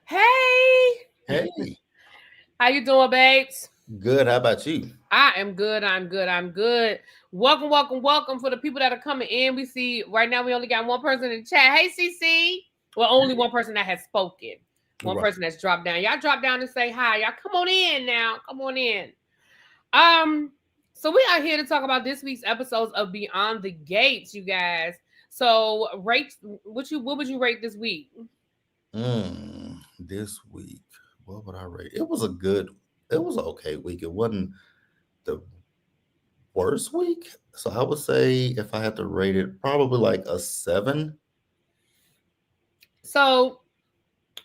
Hey, Hey, how you doing, babes? good. How about you? I am good. I'm good. I'm good. Welcome for the people that are coming in. We see right now we only got one person in the chat. Hey, CC. Well, only one person that has spoken. One Right. person that's dropped down. Y'all drop down and say hi. Y'all come on in now. Come on in. Um, so we are here to talk about this week's episodes of Beyond the Gates, you guys. So rate what would you rate this week? This week, what would I rate? It was an okay week. It wasn't the worst week. So I would say if I had to rate it, probably like a 7. So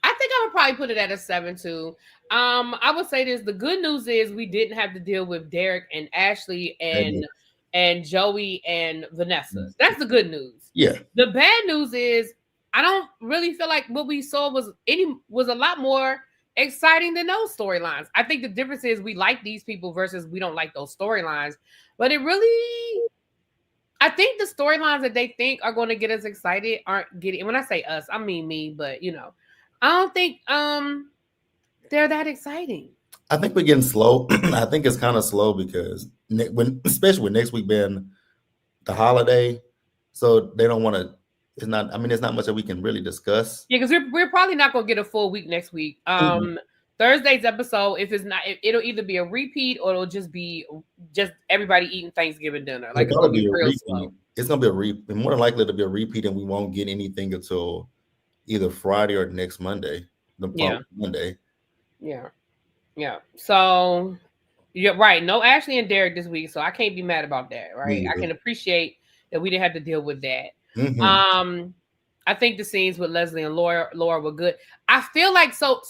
I think I would probably put it at a 7 too. I would say this: the good news is we didn't have to deal with Derek and Ashley Maybe. and Joey and Vanessa. That's the good news. Yeah. The bad news is I don't really feel like what we saw was a lot more exciting than those storylines. I think the difference is we like these people versus we don't like those storylines. But it really I think the storylines that they think are going to get us excited aren't getting. When I say us, I mean me, but I don't think they're that exciting. I think we're getting slow. I think it's kind of slow because especially with next week being the holiday, so they don't want to. It's not. I mean, it's not much that we can really discuss. Yeah, because we're probably not going to get a full week next week. Mhm. Thursday's episode, if it's not, it'll either be a repeat or it'll just be just everybody eating Thanksgiving dinner. It'll Like it's going probably to be be a real repeat. slow. It's gonna be a repeat. More than likely, it'll be a repeat, and we won't get anything until either Friday or next Monday, the Yeah, following Monday. yeah, yeah. So you're right. No Ashley and Derek this week, so I can't be mad about that. Me Right? I either. can appreciate that we didn't have to deal with that. Hmm. Um, I think the scenes with Leslie and Laura were good. I feel like so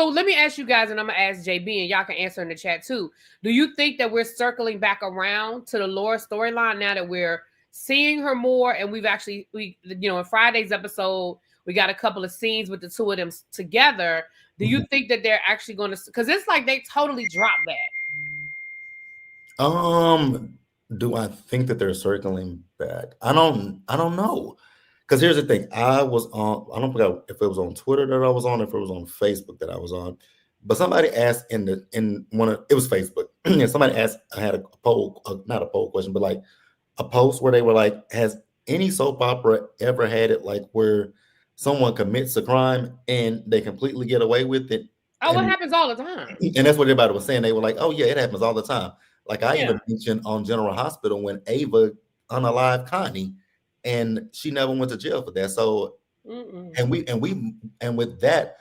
let me ask you guys, and I'm gonna ask JB, and y'all can answer in the chat too. Do you think that we're circling back around to the Laura storyline now that we're seeing her more, and we in Friday's episode we got a couple of scenes with the two of them together. Do you think that they're actually going to? Because it's like they totally dropped that. Um, do I think that they're circling back? I don't know. Because here's the thing. I was on. I don't forget if it was on Twitter that I was on, if it was on Facebook that I was on. But somebody asked in one of it was Facebook. And somebody asked. I had a poll, not a poll question, but like a post where they were like, "Has any soap opera ever had it like where someone commits a crime and they completely get away with it?" Oh, what And happens all the time? and that's what everybody was saying. They were like, "Oh yeah, it happens all the time." Like I Yeah. even mentioned on General Hospital when Ava unalived Connie, and she never went to jail for that. So Mm-mm. and with that,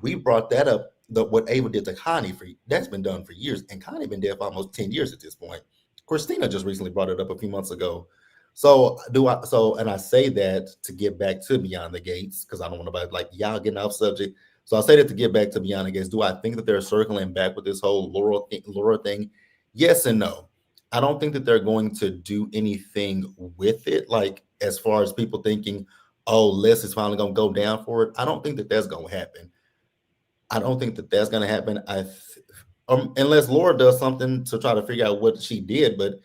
we brought that up. What Ava did to Connie for that's been done for years, and Connie been dead for almost 10 years at this point. Christina just recently brought it up a few months ago. So do I? So and I say that to get back to Beyond the Gates because I don't want to like y'all getting off subject. So I say that to get back to Beyond the Gates. Do I think that they're circling back with this whole Laura thing? Yes and no. I don't think that they're going to do anything with it. Like as far as people thinking, oh, Les is finally going to go down for it. I don't think that that's going to happen. I don't think that that's going to happen. Unless Laura does something to try to figure out what she did, but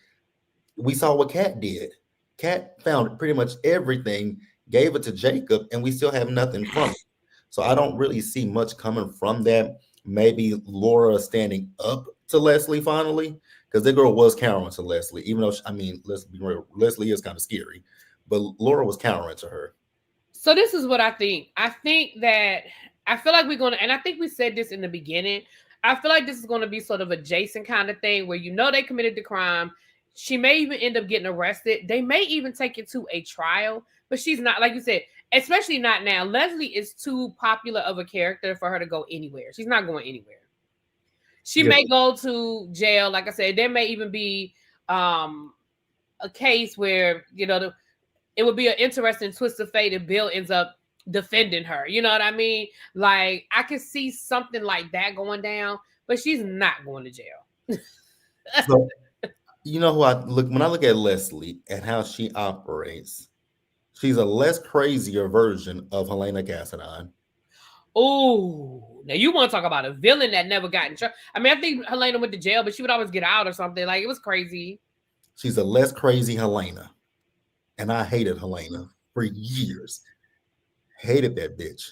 we saw what Kat did. Kat found pretty much everything, gave it to Jacob, and we still have nothing from it. So I don't really see much coming from that. Maybe Laura standing up to Leslie finally, because the girl was countering to Leslie, even though I mean, let's be real, Leslie is kind of scary, but Laura was countering to her. So this is what I think. I think that I feel like we're gonna, and I think we said this in the beginning. I feel like this is going to be sort of a Jason kind of thing where they committed the crime. She may even end up getting arrested. They may even take it to a trial, but she's not, like you said, especially not now. Leslie is too popular of a character for her to go anywhere. She's not going anywhere. She Yeah. may go to jail. Like I said, there may even be um, a case where it would be an interesting twist of fate if Bill ends up defending her. You know what I mean? Like I could see something like that going down, but she's not going to jail. So you know who I look when I look at Leslie and how she operates, she's a less crazier version of Helena Cassadine. Oh, now you want to talk about a villain that never got in trouble? I mean, I think Helena went to jail, but she would always get out or something. Like it was crazy. She's a less crazy Helena. And I hated Helena for years. Hated that bitch.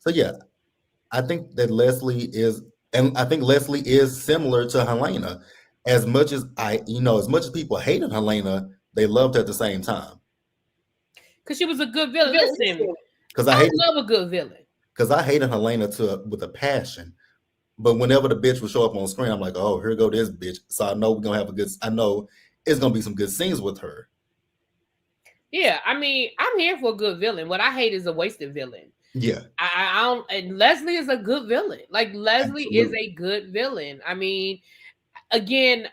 So yeah, I think that Leslie is, and I think Leslie is similar to Helena. As much as as much as people hated Helena, they loved her at the same time. Because she was a good villain. Listen, Because I love a good villain. I hated Helena with a passion. But whenever the bitch would show up on screen, I'm like, oh, here go this bitch. So I know we're gonna have I know it's gonna be some good scenes with her. Yeah, I mean, I'm here for a good villain. What I hate is a wasted villain. Yeah. I don't, and Leslie is a good villain. Like Leslie is Absolutely. a good villain. I mean, again,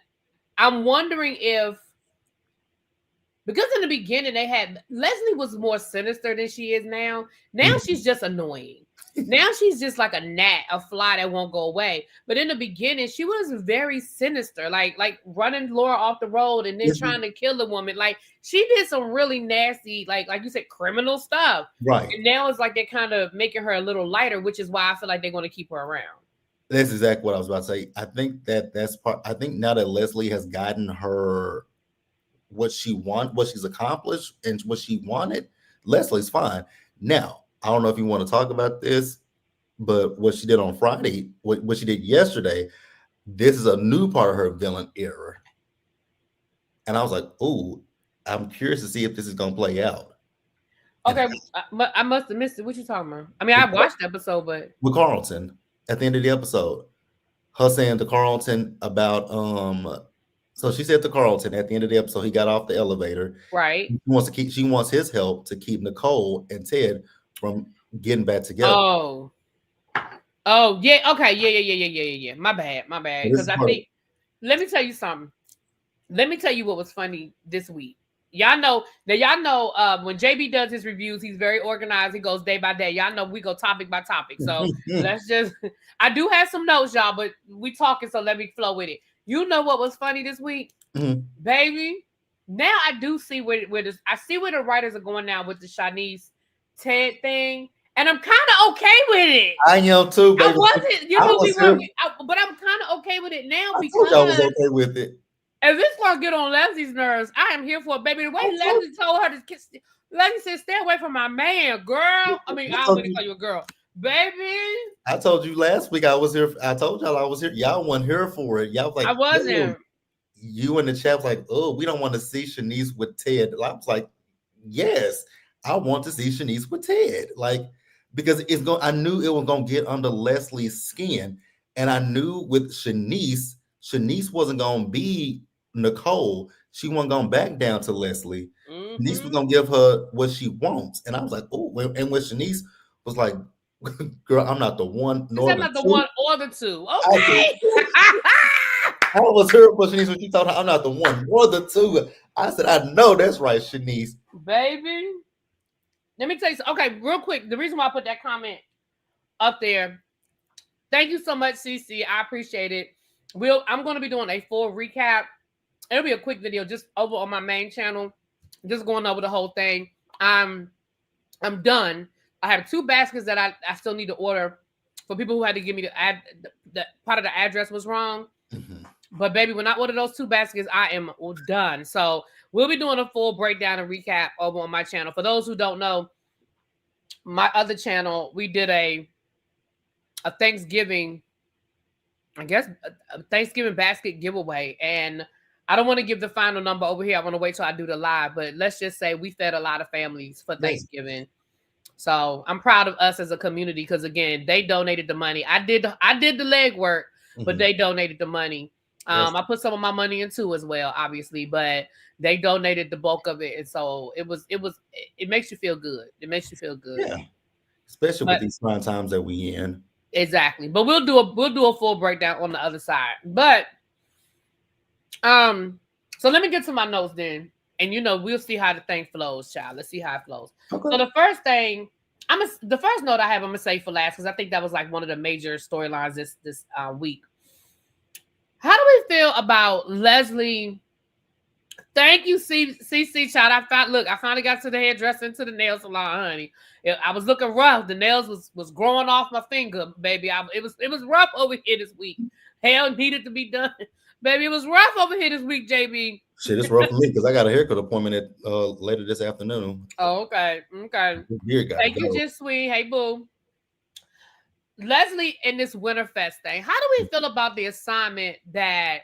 I'm wondering if, because in the beginning they had, Leslie was more sinister than she is now. Now she's just annoying. Now she's just like a gnat, a fly that won't go away. But in the beginning, she was very sinister, like running Laura off the road and then trying to kill the woman. Like she did some really nasty, like you said, criminal stuff. Right. And now it's like they're kind of making her a little lighter, which is why I feel like they're going to keep her around. That's exactly what I was about to say. I think that's part. I think now that Leslie has gotten her what she's accomplished and what she wanted, Leslie's fine. Now, I don't know if you want to talk about this, but what she did on Friday, what she did yesterday, this is a new part of her villain era. And I was like, oh, I'm curious to see if this is going to play out. Okay, I must have missed it. What you talking about? I mean, I watched the episode, but with Carlton at the end of the episode, her saying to Carlton about so she said to Carlton at the end of the episode, he got off the elevator. Right. She wants his help to keep Nicole and Ted from getting back together. Oh yeah. Okay. Yeah. My bad. Because I think, let me tell you something. Let me tell you what was funny this week. Y'all know when JB does his reviews, he's very organized. He goes day by day. Y'all know we go topic by topic. So let's just, I do have some notes, y'all, but we talking, so let me flow with it. You know what was funny this week? Baby, now I do see where the writers are going now with the Shanice Ted thing. And I'm kind of okay with it. I am too, baby. I wasn't, but I'm kind of okay with it now because I was okay with it. If it's gonna get on Leslie's nerves, I am here for it, baby. The way Leslie told her to kiss, Leslie said, "Stay away from my man, girl." I mean, I'm gonna call you a girl, baby. I told you last week I was here. I told y'all I was here. Y'all weren't here for it. Y'all was like, I wasn't. You in the chat was like, oh, we don't want to see Shanice with Ted. I was like, yes, I want to see Shanice with Ted. Like, because I knew it was gonna get under Leslie's skin, and I knew with Shanice wasn't gonna be Nicole. She wasn't gonna back down to Leslie. Shanice was gonna give her what she wants, and I was like, oh. And when Shanice was like, "Girl, I'm not the one, nor I'm not the one or the two." Okay. I was here for Shanice when she told her, "I'm not the one or the two." I said, "I know that's right, Shanice." Baby, let me tell you something. Okay, real quick. The reason why I put that comment up there. Thank you so much, CC. I appreciate it. I'm going to be doing a full recap. It'll be a quick video just over on my main channel, just going over the whole thing. I'm done. I have 2 baskets that I still need to order for people who had to give me the part of the address was wrong. But baby, when I order those 2 baskets, I am done. So we'll be doing a full breakdown and recap over on my channel. For those who don't know, my other channel, we did a Thanksgiving, I guess, a Thanksgiving basket giveaway. And I don't want to give the final number over here. I want to wait till I do the live. But let's just say we fed a lot of families for Thanksgiving. So I'm proud of us as a community because, again, they donated the money. I did the legwork, but they donated the money. I put some of my money in too as well, obviously, but they donated the bulk of it. And so it makes you feel good. It makes you feel good. Yeah. Especially with these fun times that we in. Exactly. But we'll do a full breakdown on the other side. But so let me get to my notes then. And we'll see how the thing flows, child. Let's see how it flows. Okay. So the first thing, the first note I have, I'm gonna say for last, because I think that was like one of the major storylines this week. How do we feel about Leslie? Thank you, CC, child. I finally got to the hairdresser and to the nail salon, honey. I was looking rough. The nails was growing off my finger, baby. It was rough over here this week. Hell needed to be done. Baby, it was rough over here this week, JB. Shit, it's rough for me because I got a haircut appointment later this afternoon. Oh, okay. Thank you, just sweet. Hey, boo. Leslie in this Winterfest thing. How do we feel about the assignment that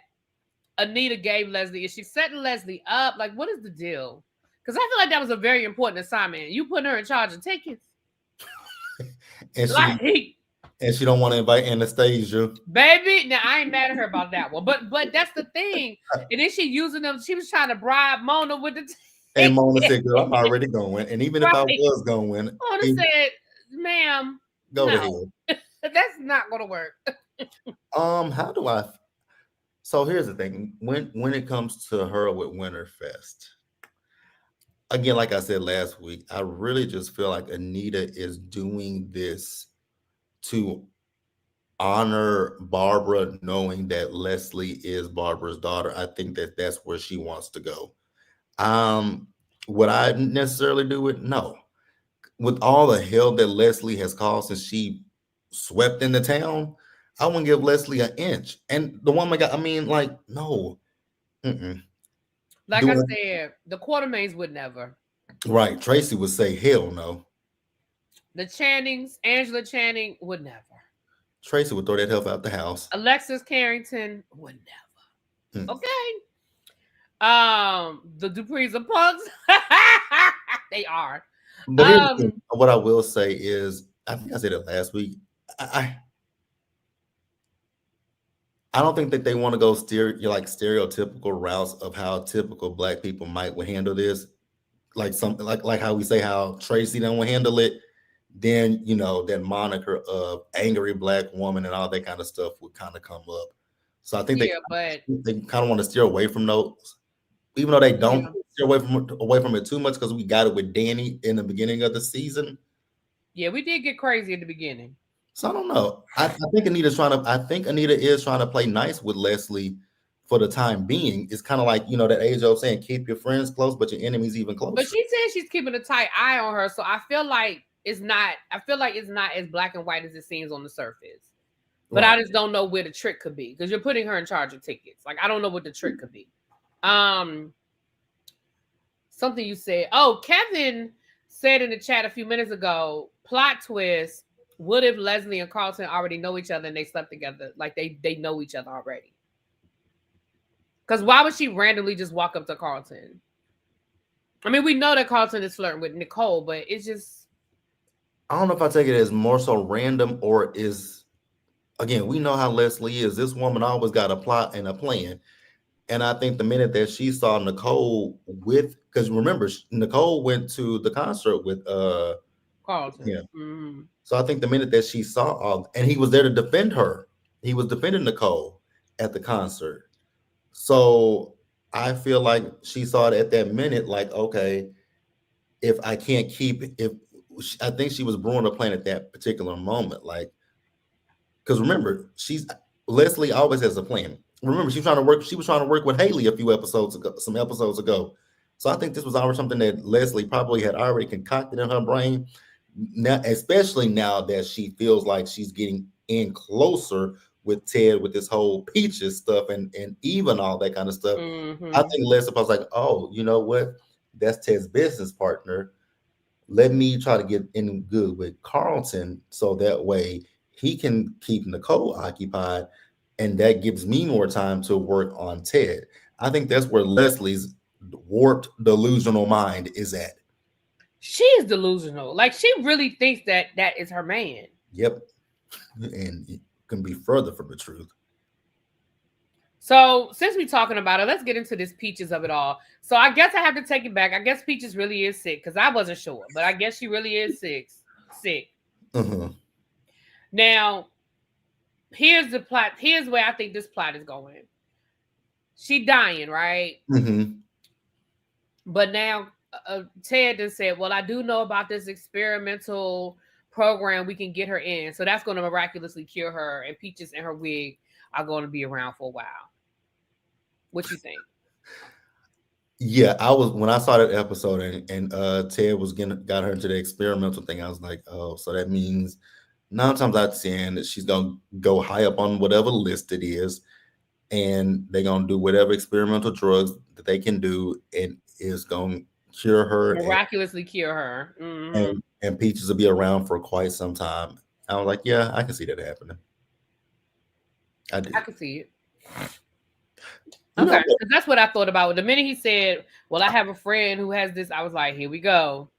Anita gave Leslie? Is she setting Leslie up? Like, what is the deal? Because I feel like that was a very important assignment. You putting her in charge of tickets, and she like, and she don't want to invite Anastasia. baby. Now I ain't mad at her about that one, but that's the thing. And then she using them. She was trying to bribe Mona with the And Mona ticket. said, "Girl, I'm already going. And even if I Right? was going, Mona said, "Ma'am, go to no, hell." that's not gonna work." How do I? So here's the thing: when it comes to her with Winterfest, again, like I said last week, I really just feel like Anita is doing this to honor Barbara, knowing that Leslie is Barbara's daughter. I think that that's where she wants to go. Um, would I necessarily do it? No. With all the hell that Leslie has caused since she swept into town, I wouldn't give Leslie an inch. And the woman got, I mean, like, no. Mm-mm. Like I Doing said, the Quartermains would never. right. Tracy would say, hell no. The Channings, Angela Channing would never. Tracy would throw that hell out the house. Alexis Carrington would never. Mm. Okay. The Duprees are punks. They are. But here's the thing, what I will say is, I think I said it last week. I, I don't think that they want to go stereotypical routes of how typical black people might would handle this. Like something like how we say how Tracy don't handle it. Then that moniker of angry black woman and all that kind of stuff would kind of come up. So I think but they kind of want to steer away from those, even though they don't steer away from it too much because we got it with Danny in the beginning of the season. Yeah, we did get crazy at the beginning. So I don't know. I think Anita is trying to play nice with Leslie for the time being. It's kind of like that age old saying, keep your friends close, but your enemies even closer. But she said she's keeping a tight eye on her, so I feel like it's not. I feel like it's not as black and white as it seems on the surface. But right. I just don't know where the trick could be because you're putting her in charge of tickets. Like I don't know what the trick could be. Something you said. Oh, Kevin said in the chat a few minutes ago. Plot twist. What if Leslie and Carlton already know each other and they slept together? Like they know each other already. Because why would she randomly just walk up to Carlton? I mean, we know that Carlton is flirting with Nicole, but it's just... I don't know if I take it as more so random or is... Again, we know how Leslie is. This woman always got a plot and a plan. And I think the minute that she saw Nicole because remember, Nicole went to the concert with Carlton. Yeah. Mm-hmm. So I think the minute that she saw and he was there to defend her, he was defending Nicole at the concert. So I feel like she saw it at that minute, like, okay, if I can't I think she was brewing a plan at that particular moment, like, because remember, Leslie always has a plan. Remember, she was trying to work with Haley some episodes ago. So I think this was already something that Leslie probably had already concocted in her brain. Now, especially now that she feels like she's getting in closer with Ted with this whole Peaches stuff and even all that kind of stuff. Mm-hmm. I think Leslie was like, oh, you know what? That's Ted's business partner. Let me try to get in good with Carlton so that way he can keep Nicole occupied and that gives me more time to work on Ted. I think that's where Leslie's warped delusional mind is at. She is delusional. Like she really thinks that is her man. Yep. And it can be further from the truth. So since we're talking about it, let's get into this Peaches of it all. So I guess I have to take it back. I guess Peaches really is sick because I wasn't sure, but I guess she really is sick. Mm-hmm. Now, here's the plot. Here's where I think this plot is going. She dying, right? Mm-hmm. But now Ted just said, well, I do know about this experimental program we can get her in. So that's going to miraculously cure her. And Peaches and her wig are going to be around for a while. What you think? Yeah, when I saw that episode and Ted got her into the experimental thing, I was like, oh, so that means 9 times out of 10 that she's going to go high up on whatever list it is. And they're going to do whatever experimental drugs that they can do and is going to cure her. Miraculously cure her. Mm-hmm. And Peaches will be around for quite some time. I was like, yeah, I can see that happening. I did. I can see it. You Okay, know, because that's what I thought about. The minute he said, "Well, I have a friend who has this," I was like, "Here we go."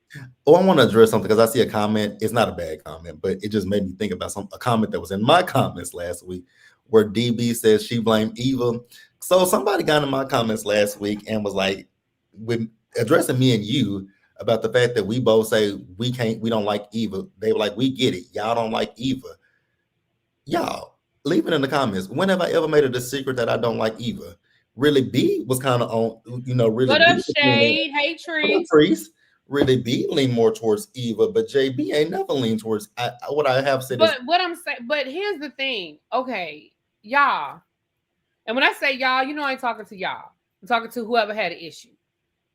oh, I want to address something because I see a comment. It's not a bad comment, but it just made me think about a comment that was in my comments last week, where DB says she blamed Eva. So somebody got in my comments last week and was like, with addressing me and you about the fact that we both say we don't like Eva. They were like, we get it, y'all don't like Eva. Y'all leave it in the comments. When have I ever made it a secret that I don't like Eva? Really, B was kind of on, really What up, B. Shade? Hey, Tree. Really be lean more towards Eva, but JB ain't never leaned towards what I have said is. But what I'm saying, but here's the thing, okay, y'all. And when I say y'all, I ain't talking to y'all. I'm talking to whoever had an issue.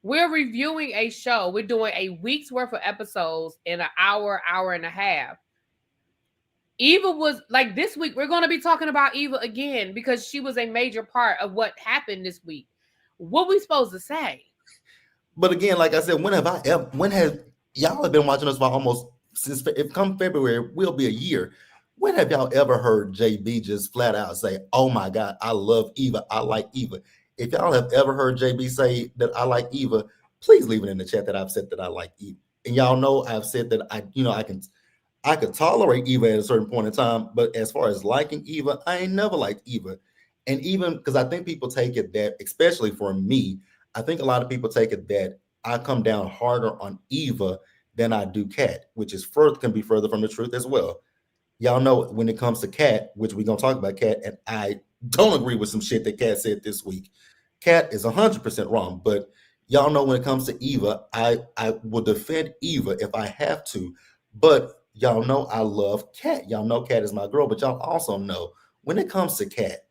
We're reviewing a show. We're doing a week's worth of episodes in an hour and a half. Eva was like this week. We're going to be talking about Eva again because she was a major part of what happened this week. What we supposed to say? But again, like I said, when have y'all have been watching us for almost since if come February will be a year. When have y'all ever heard JB just flat out say, "Oh my God, I love Eva. I like Eva"? If y'all have ever heard JB say that I like Eva, please leave it in the chat that I've said that I like Eva. And y'all know I've said that I could tolerate Eva at a certain point in time, but as far as liking Eva, I ain't never liked Eva. And even because I think people take it that, especially for me, I think a lot of people take it that I come down harder on Eva than I do Kat, which is can be further from the truth as well. Y'all know when it comes to Kat, which we're gonna talk about Kat, and I don't agree with some shit that Kat said this week. Kat is 100% wrong, but y'all know when it comes to Eva, I will defend Eva if I have to, but y'all know I love Kat. Y'all know Kat is my girl, but y'all also know when it comes to Kat,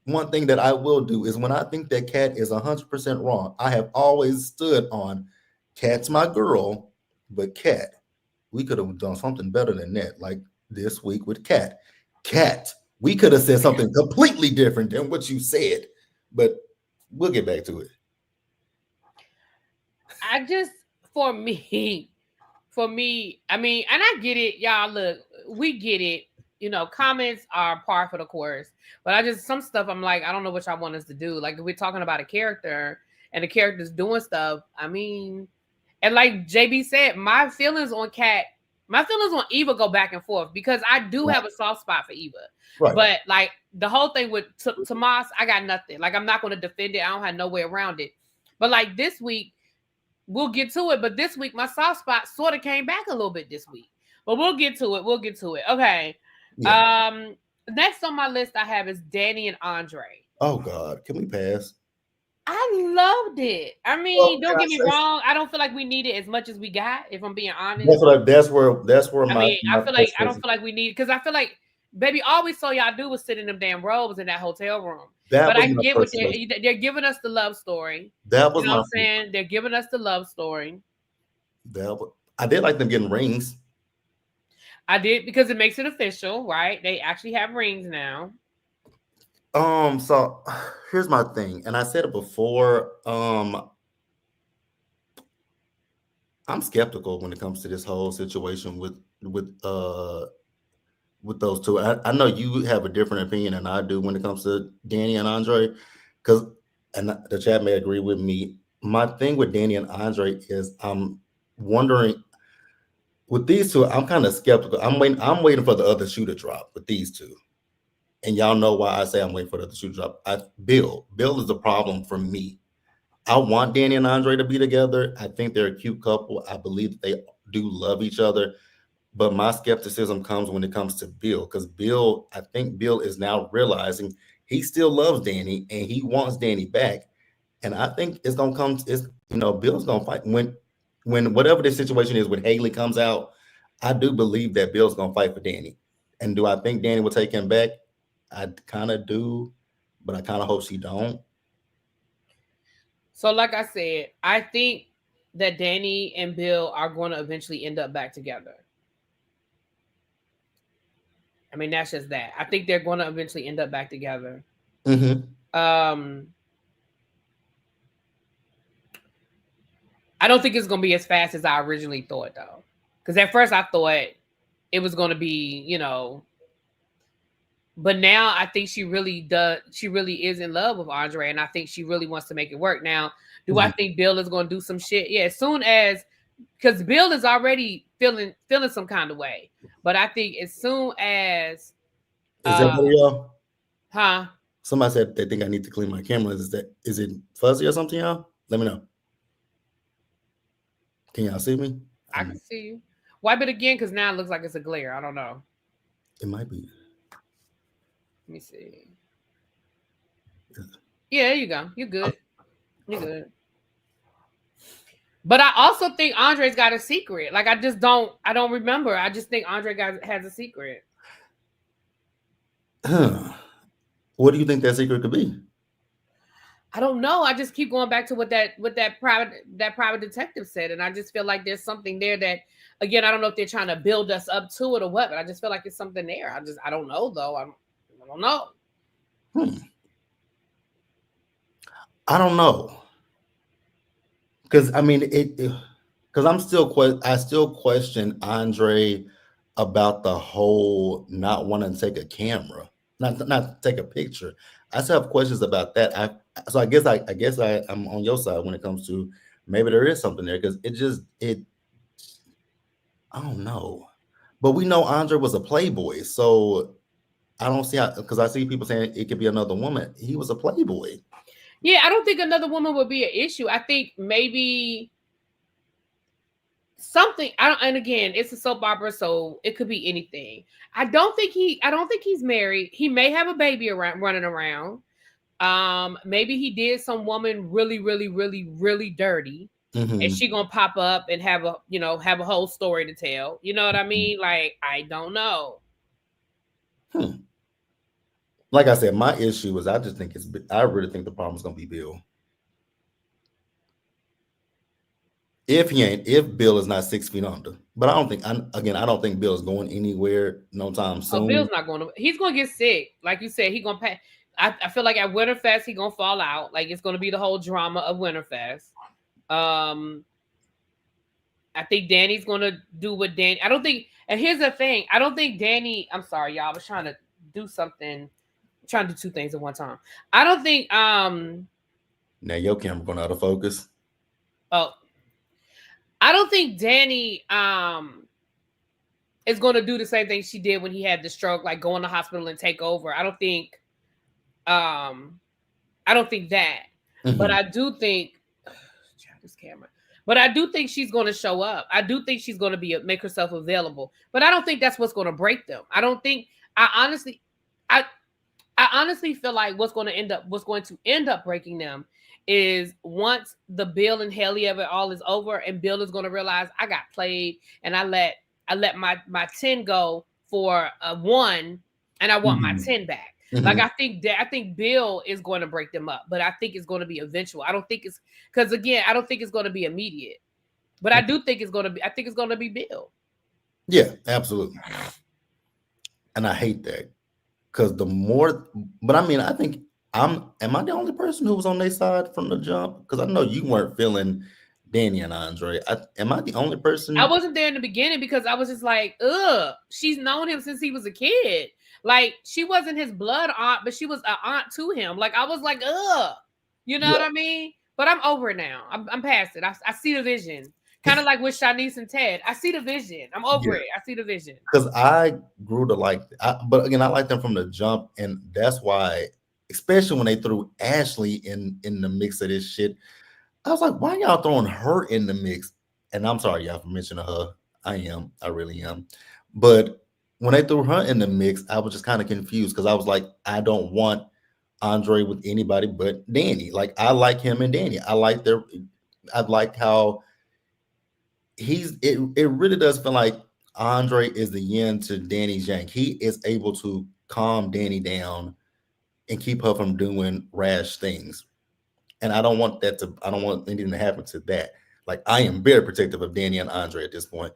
one thing that I will do is when I think that Kat is 100% wrong, I have always stood on Kat's my girl, but Kat, we could have done something better than that. Like this week with Kat. Kat, we could have said something completely different than what you said, but we'll get back to it. I just for me, I mean, and I get it, y'all. Look, we get it. Comments are par for the course. But some stuff I'm like, I don't know what y'all want us to do. Like if we're talking about a character and the character's doing stuff, I mean, and like JB said, my feelings on Eva go back and forth because I do have a soft spot for Eva. Right. But like the whole thing with Tomas, I got nothing. Like I'm not going to defend it. I don't have no way around it. But like this week, we'll get to it. But this week, my soft spot sort of came back a little bit this week. But we'll get to it. Okay. Yeah. Next on my list I have is Danny and Andre. Oh God, can we pass? I loved it. I mean, don't get me wrong. I don't feel like we need it as much as we got, if I'm being honest. That's where I mean, I don't feel like we need, because I feel like, baby, all we saw y'all do was sit in them damn robes in that hotel room. But I get what they're giving us the love story. That was, you know what I'm saying? They're giving us the love story. I did like them getting rings. I did, because it makes it official, right? They actually have rings now. So here's my thing, and I said it before. I'm skeptical when it comes to this whole situation with those two. I know you have a different opinion than I do when it comes to Danny and Andre, and the chat may agree with me. My thing with Danny and Andre is I'm wondering with these two. I'm kind of skeptical. I'm waiting for the other shoe to drop with these two. And y'all know why I say I'm waiting for the shoe to drop. Bill is the problem for me. I want Danny and Andre to be together. I think they're a cute couple. I believe that they do love each other. But my skepticism comes when it comes to Bill, because I think Bill is now realizing he still loves Danny and he wants Danny back. And I think it's gonna come. Bill's gonna fight when whatever the situation is when Haley comes out. I do believe that Bill's gonna fight for Danny. And do I think Danny will take him back? I kind of do, but I kind of hope she don't. So, like I said, I think that Danny and Bill are going to eventually end up back together. I mean, that's just that. I think they're going to eventually end up back together. Mm-hmm. I don't think it's going to be as fast as I originally thought, though. Because at first I thought it was going to be, you know. But now I think she really does. She really is in love with Andre, and I think she really wants to make it work. Now, do I think Bill is going to do some shit? Yeah, as soon as, because Bill is already feeling some kind of way. But I think as soon as, Is that what y'all? huh? Somebody said they think I need to clean my camera. Is it fuzzy or something, y'all? Let me know. Can y'all see me? I can see you. Wipe it again, because now it looks like it's a glare. I don't know. It might be. Let me see. Yeah, there you go. You're good. You're good. But I also think Andre's got a secret. Like, I don't remember. I just think Andre has a secret. What do you think that secret could be? I don't know. I just keep going back to what that private detective said, and I just feel like there's something there that, again, I don't know if they're trying to build us up to it or what, but I just feel like it's something there. I don't know though. I don't know. I don't know, because I mean because I still question Andre about the whole not wanting to take a camera, not take a picture. I still have questions about that. I guess I'm on your side when it comes to maybe there is something there, because I don't know, but we know Andre was a playboy, so I don't see how, because I see people saying it could be another woman. He was a playboy. Yeah, I don't think another woman would be an issue. I think maybe something. And again, it's a soap opera, so it could be anything. I don't think he's married. He may have a baby running around. Maybe he did some woman really, really, really, really dirty, and she gonna pop up and have a whole story to tell. You know what I mean? Like, I don't know. Like I said, my issue is I really think the problem is gonna be Bill. If Bill is not 6 feet under, but I don't think Bill is going anywhere no time soon. Oh, Bill's not going to. He's gonna get sick, like you said. He gonna pass. I feel like at Winterfest he gonna fall out. Like, it's gonna be the whole drama of Winterfest. I think Danny's gonna do what Danny. I don't think. And here's the thing. I don't think Danny. I'm sorry, y'all. I was trying to do something. I'm trying to do two things at one time. I don't think. Now your camera going out of focus. Oh. I don't think Danny is going to do the same thing she did when he had the stroke, like go in the hospital and take over. I don't think that. But I do think this camera. But I do think she's going to show up. I do think she's going to make herself available. But I don't think that's what's going to break them. I honestly feel like what's going to end up breaking them is once the Bill and Haley of it all is over, and Bill is going to realize I got played, and I let my 10 go for a 1, and I want my 10 back. Like, I think Bill is going to break them up, but I think it's going to be eventual. I don't think it's, because again, I don't think it's going to be immediate, but I do think it's going to be Bill. Yeah, absolutely. And I hate that, because but I mean, I think am I the only person who was on their side from the jump? Because I know you weren't feeling Danny and Andre. Am I the only person? I wasn't there in the beginning because I was just like, ugh, she's known him since he was a kid. Like, she wasn't his blood aunt, but she was an aunt to him. Like, I was like, ugh, you know what I mean? But I'm over it now. I'm past it. I see the vision. Kind of like with Shanice and Ted. I see the vision. I'm over it. I see the vision. Because I grew to like, but again, I liked them from the jump, and that's why, especially when they threw Ashley in the mix of this shit, I was like, why y'all throwing her in the mix? And I'm sorry, y'all, for mentioning her. I really am. But when they threw her in the mix, I was just kind of confused, because I was like, I don't want Andre with anybody but Danny. Like, I like him and Danny. I like how it really does feel like Andre is the yin to Danny's yang. He is able to calm Danny down and keep her from doing rash things. And I don't want anything to happen to that. Like, I am very protective of Danny and Andre at this point.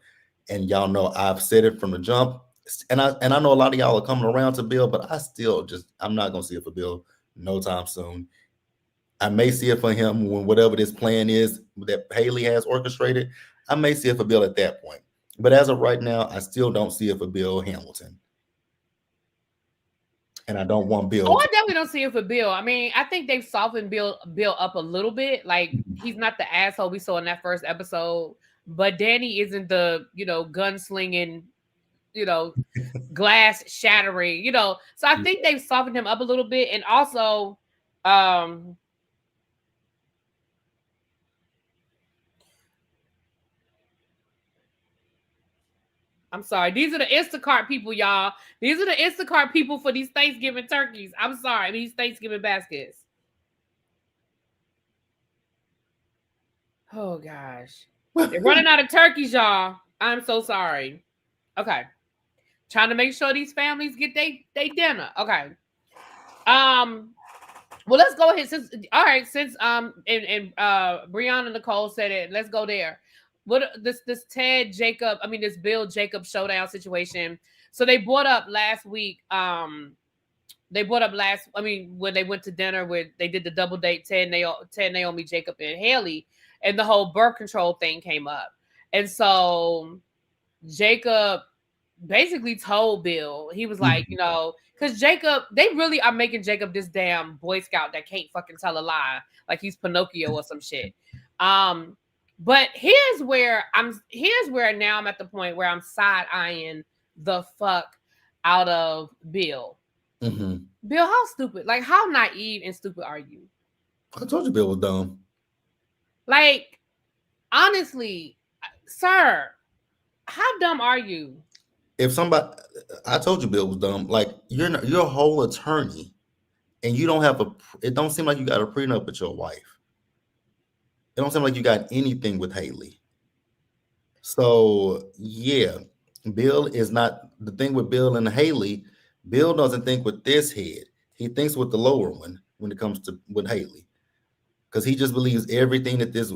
And y'all know I've said it from the jump. And I know a lot of y'all are coming around to Bill, but I'm not gonna see it for Bill no time soon. I may see it for him when whatever this plan is that Haley has orchestrated. I may see it for Bill at that point. But as of right now, I still don't see it for Bill Hamilton. And I don't want Bill. Oh, I definitely don't see it for Bill. I mean, I think they've softened Bill up a little bit. Like, he's not the asshole we saw in that first episode, but Danny isn't the, gunslinging, glass shattering, So I think they've softened him up a little bit. And also, I'm sorry. These are the Instacart people, y'all. These are the Instacart people for these Thanksgiving turkeys. I'm sorry. These Thanksgiving baskets. Oh, gosh. They're running out of turkeys, y'all. I'm so sorry. Okay. Trying to make sure these families get their dinner. Okay. Well, let's go ahead. Since Brianna Nicole said it, let's go there. What this Bill Jacob showdown situation. So they brought up last week. When they went to dinner where they did the double date, Ted, Naomi, Jacob, and Haley, and the whole birth control thing came up. And so Jacob basically told Bill, he was like, because Jacob, they really are making Jacob this damn Boy Scout that can't fucking tell a lie, like he's Pinocchio or some shit. But here's where now I'm at the point where I'm side-eyeing the fuck out of Bill. Mm-hmm. Bill, how stupid, like how naive and stupid are you? I told you Bill was dumb. Like, honestly, sir, how dumb are you? I told you Bill was dumb. Like, you're a whole attorney, and you don't have it don't seem like you got a prenup with your wife. It don't seem like you got anything with Haley. So yeah, Bill is not the thing with Bill and Haley. Bill doesn't think with this head. He thinks with the lower one when it comes to with Haley, because he just believes everything that this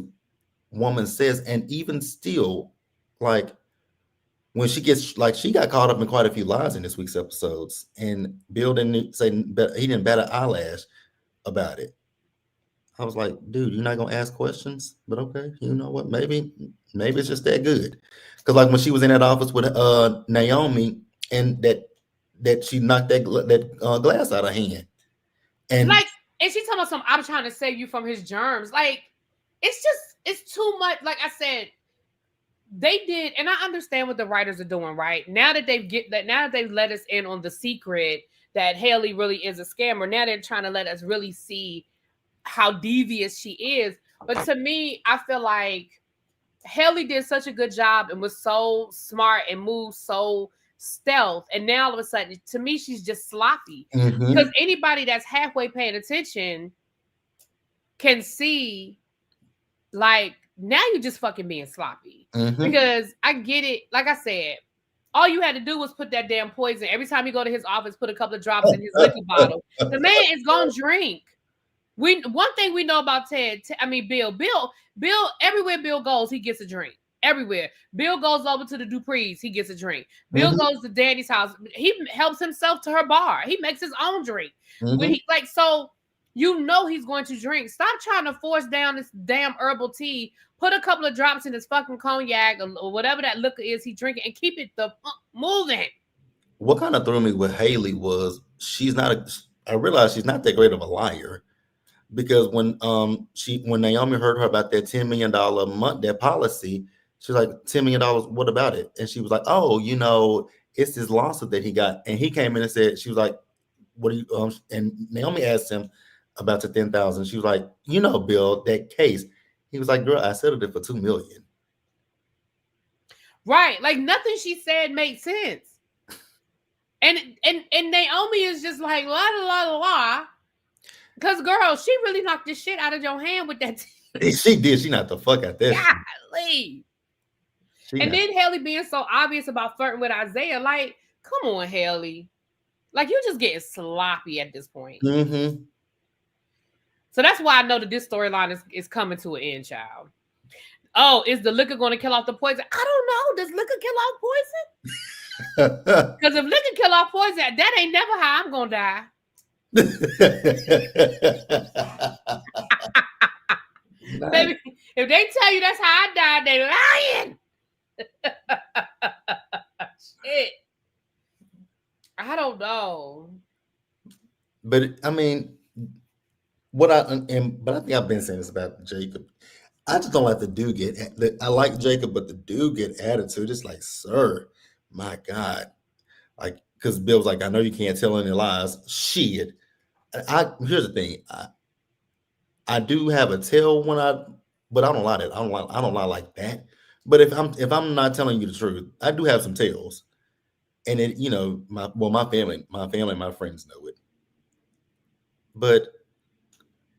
woman says, and even still, like, when she got caught up in quite a few lies in this week's episodes, and Bill didn't say, he didn't bat an eyelash about it. I was like, dude, you're not gonna ask questions, but okay, you know what? Maybe it's just that good. Because like when she was in that office with Naomi, and that she knocked that glass out of her hand, and she talking about I'm trying to save you from his germs. Like, it's too much. Like I said, they did, and I understand what the writers are doing, right? Now that they've let us in on the secret that Haley really is a scammer, now they're trying to let us really see how devious she is. But to me, I feel like Haley did such a good job and was so smart and moved so stealth, and now all of a sudden, to me, she's just sloppy. Mm-hmm. Because anybody that's halfway paying attention can see, like, now you're just fucking being sloppy. Mm-hmm. Because I get it. Like I said, all you had to do was put that damn poison. Every time you go to his office, put a couple of drops in his liquor bottle. The man is gonna drink. One thing we know about Bill, everywhere Bill goes, he gets a drink. Everywhere. Bill goes over to the Dupree's, he gets a drink. Bill Mm-hmm. goes to Danny's house. He helps himself to her bar. He makes his own drink. Mm-hmm. When he's going to drink. Stop trying to force down this damn herbal tea. Put a couple of drops in his fucking cognac or whatever that liquor is he drinking, and keep it moving. What kind of threw me with Haley was I realized she's not that great of a liar. Because when Naomi heard her about that $10 million month, that policy, she was like, $10 million, what about it? And she was like, oh, it's this lawsuit that he got. And he came in and said, she was like, what do you, and Naomi asked him about the 10,000. She was like, Bill, that case. He was like, girl, I settled it for $2 million. Right. Like, nothing she said made sense. And Naomi is just like, la, la, la, la, la. Because, girl, she really knocked the shit out of your hand with that. She did. She knocked the fuck out there. Golly. And then Haley being so obvious about flirting with Isaiah. Like, come on, Haley. Like, you just getting sloppy at this point. Mm-hmm. So that's why I know that this storyline is coming to an end, child. Oh, is the liquor going to kill off the poison? I don't know. Does liquor kill off poison? Because if liquor kill off poison, that ain't never how I'm going to die. Nice. Baby, if they tell you that's how I died, they lying. Shit. I don't know. But I mean, but I think I've been saying this about Jacob. I just don't like the dude get. I like Jacob, but the dude get attitude. It's like, sir, my God, like because Bill's like, I know you can't tell any lies. Shit. Here's the thing. I do have a tell but I don't lie that. I don't lie like that. But if I'm not telling you the truth, I do have some tells, and it my friends know it. But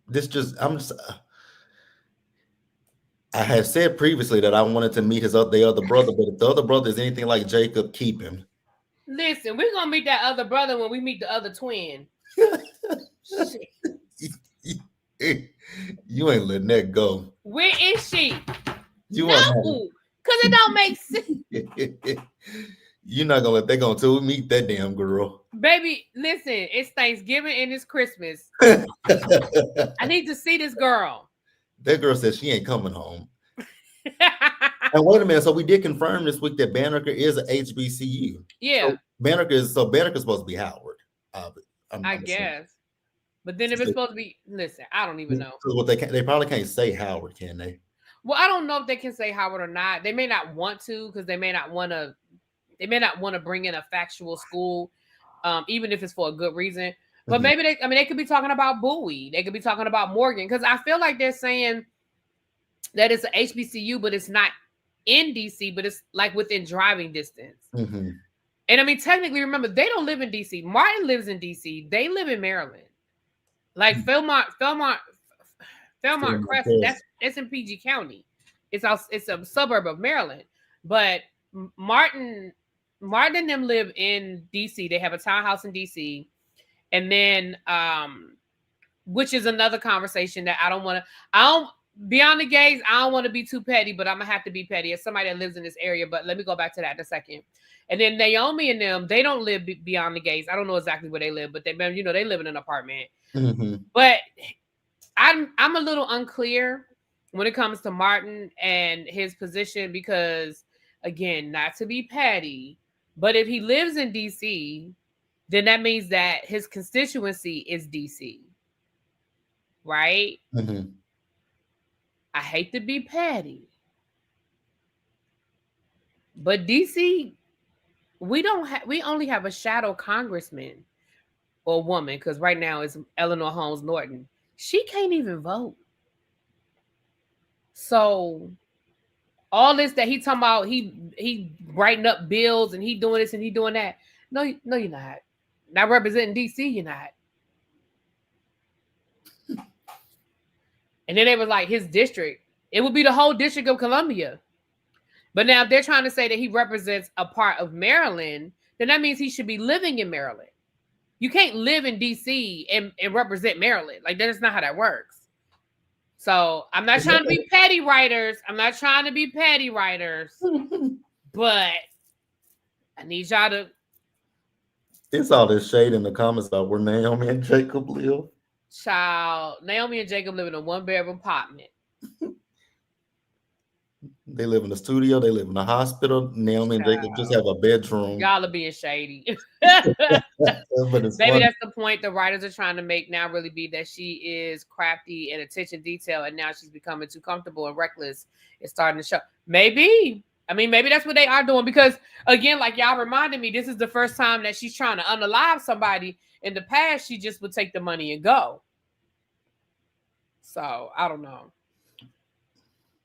this just I'm just I have said previously that I wanted to meet the other brother, but if the other brother is anything like Jacob, keep him. Listen, we're gonna meet that other brother when we meet the other twin. Shit. You ain't letting that go. Where is she? You no, because it don't make sense. You're not gonna let that go until we meet that damn girl. Baby, listen, it's Thanksgiving and it's Christmas. I need to see this girl. That girl said she ain't coming home. And wait a minute, so we did confirm this week that Banneker is a HBCU. Yeah. So Banneker's supposed to be Howard. I guess. But then if it's supposed to be, listen, I don't even know. So they probably can't say Howard, can they? Well, I don't know if they can say Howard or not. They may not want to because they may not want to bring in a factual school, even if it's for a good reason. But maybe they could be talking about Bowie. They could be talking about Morgan because I feel like they're saying that it's an HBCU, but it's not in DC, but it's like within driving distance. Mm-hmm. And I mean, technically, remember, they don't live in DC. Martin lives in DC. They live in Maryland. Like Philmont Crest, that's in PG County. It's a suburb of Maryland. But Martin and them live in DC. They have a townhouse in DC. And then which is another conversation that I don't beyond the gays, I don't want to be too petty, but I'm gonna have to be petty as somebody that lives in this area. But let me go back to that in a second. And then Naomi and them, they don't live beyond the gays. I don't know exactly where they live, but they live in an apartment. Mm-hmm. But I'm a little unclear when it comes to Martin and his position because, again, not to be petty, but if he lives in DC, then that means that his constituency is DC, right? Mm-hmm. I hate to be petty, but DC, we only have a shadow congressman or woman because right now it's Eleanor Holmes Norton. She can't even vote. So all this that he talking about, he writing up bills and he doing this and he doing that. No, you're not. Not representing DC, you're not. And then they was like his district. It would be the whole District of Columbia. But now if they're trying to say that he represents a part of Maryland, then that means he should be living in Maryland. You can't live in DC and represent Maryland. Like, that's not how that works. So I'm not trying to be petty writers. But I need y'all to. It's all this shade in the comments about where Naomi and Jacob live. Child, Naomi and Jacob live in a 1-bedroom apartment. They live in the studio. They live in the hospital. Naomi and Jacob just have a bedroom. Y'all are being shady. Maybe that's the point the writers are trying to make now really be that she is crafty and attention detail, and now she's becoming too comfortable and reckless. It's starting to show. Maybe. I mean, maybe that's what they are doing because, again, like y'all reminded me, this is the first time that she's trying to unalive somebody. In the past, she just would take the money and go. So, I don't know.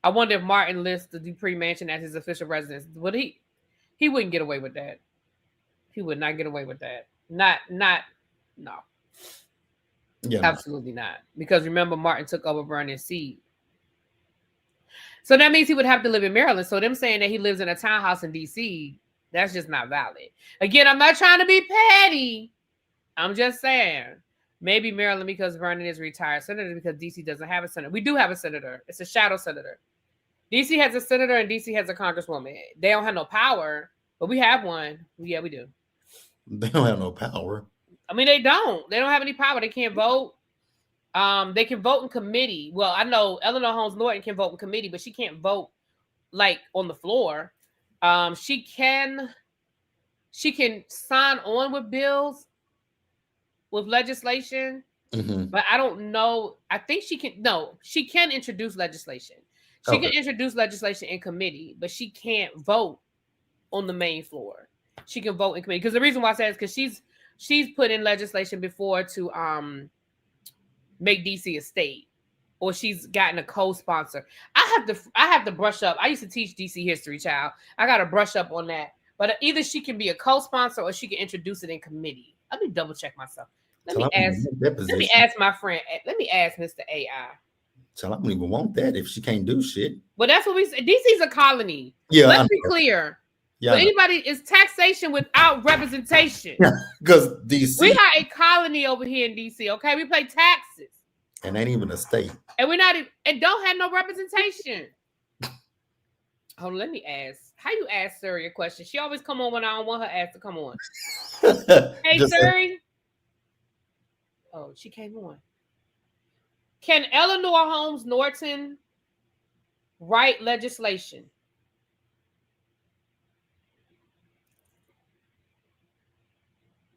I wonder if Martin lists the Dupree Mansion as his official residence. Would he wouldn't get away with that. He would not get away with that. No. Yeah, absolutely not. Because remember, Martin took over Vernon's seat. So that means he would have to live in Maryland. So them saying that he lives in a townhouse in DC, that's just not valid. Again, I'm not trying to be petty. I'm just saying. Maybe Maryland because Vernon is a retired senator because DC doesn't have a senator. We do have a senator. It's a shadow senator. DC has a senator and DC has a congresswoman. They don't have no power, but we have one. Yeah, we do. They don't have no power. I mean, they don't. They don't have any power. They can't vote. They can vote in committee. Well, I know Eleanor Holmes Norton can vote in committee, but she can't vote like on the floor. She can sign on with bills with legislation, but I don't know. I think she can. No, she can introduce legislation. She can introduce legislation in committee, but she can't vote on the main floor. She can vote in committee because the reason why I say is because she's put in legislation before to make DC a state, or she's gotten a co-sponsor. I have to brush up. I used to teach DC history, child. I got to brush up on that. But either she can be a co-sponsor or she can introduce it in committee. Let me double check myself. Let me ask my friend. Let me ask Mr. AI. So I don't even want that if she can't do shit. Well, that's what we said. DC's a colony. Yeah, let's be clear. Yeah, anybody is taxation without representation. Because DC, we are a colony over here in DC. Okay, we pay taxes, and ain't even a state, and we're not, and don't have no representation. Hold on, let me ask. How you ask Suri a question? She always come on when I don't want her ass to come on. Hey, Suri. Oh, she came on. Can Eleanor Holmes Norton write legislation?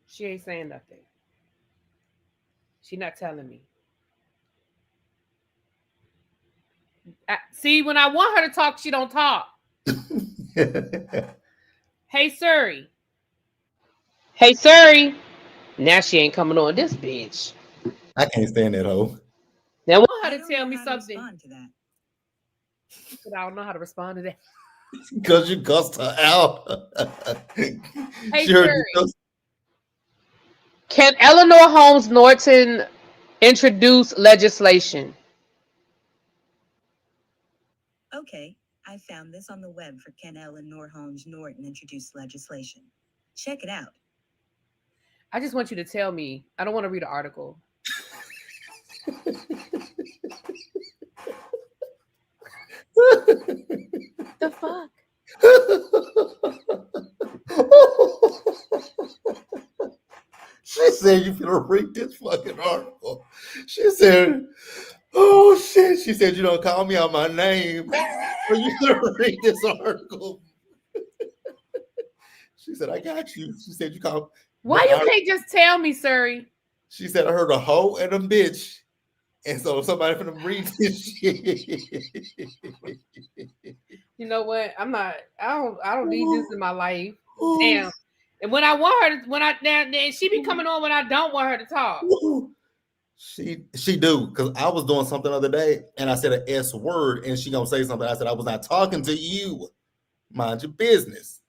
She ain't saying nothing. She not telling me. See, when I want her to talk, she don't talk. Hey, Suri. Hey, Suri. Now she ain't coming on this bitch. I can't stand that hoe. Now I want her to tell me something. To that. But I don't know how to respond to that. Because you cussed her out. Hey, Suri. Can Eleanor Holmes Norton introduce legislation? Okay, I found this on the web for Can Eleanor Holmes Norton introduce legislation. Check it out. I just want you to tell me. I don't want to read an article. The fuck? She said you finna read this fucking article. She said, oh shit. She said you don't call me out my name. Or you finna read this article. She said, I got you. She said you call. Why you can't just tell me, Suri? She said I heard a hoe and a bitch. And so somebody finna read this shit. You know what? I don't need this in my life. Damn. And when I want her to, then she be coming on when I don't want her to talk. She do, because I was doing something the other day and I said an S word and she gonna say something. I said I was not talking to you. Mind your business.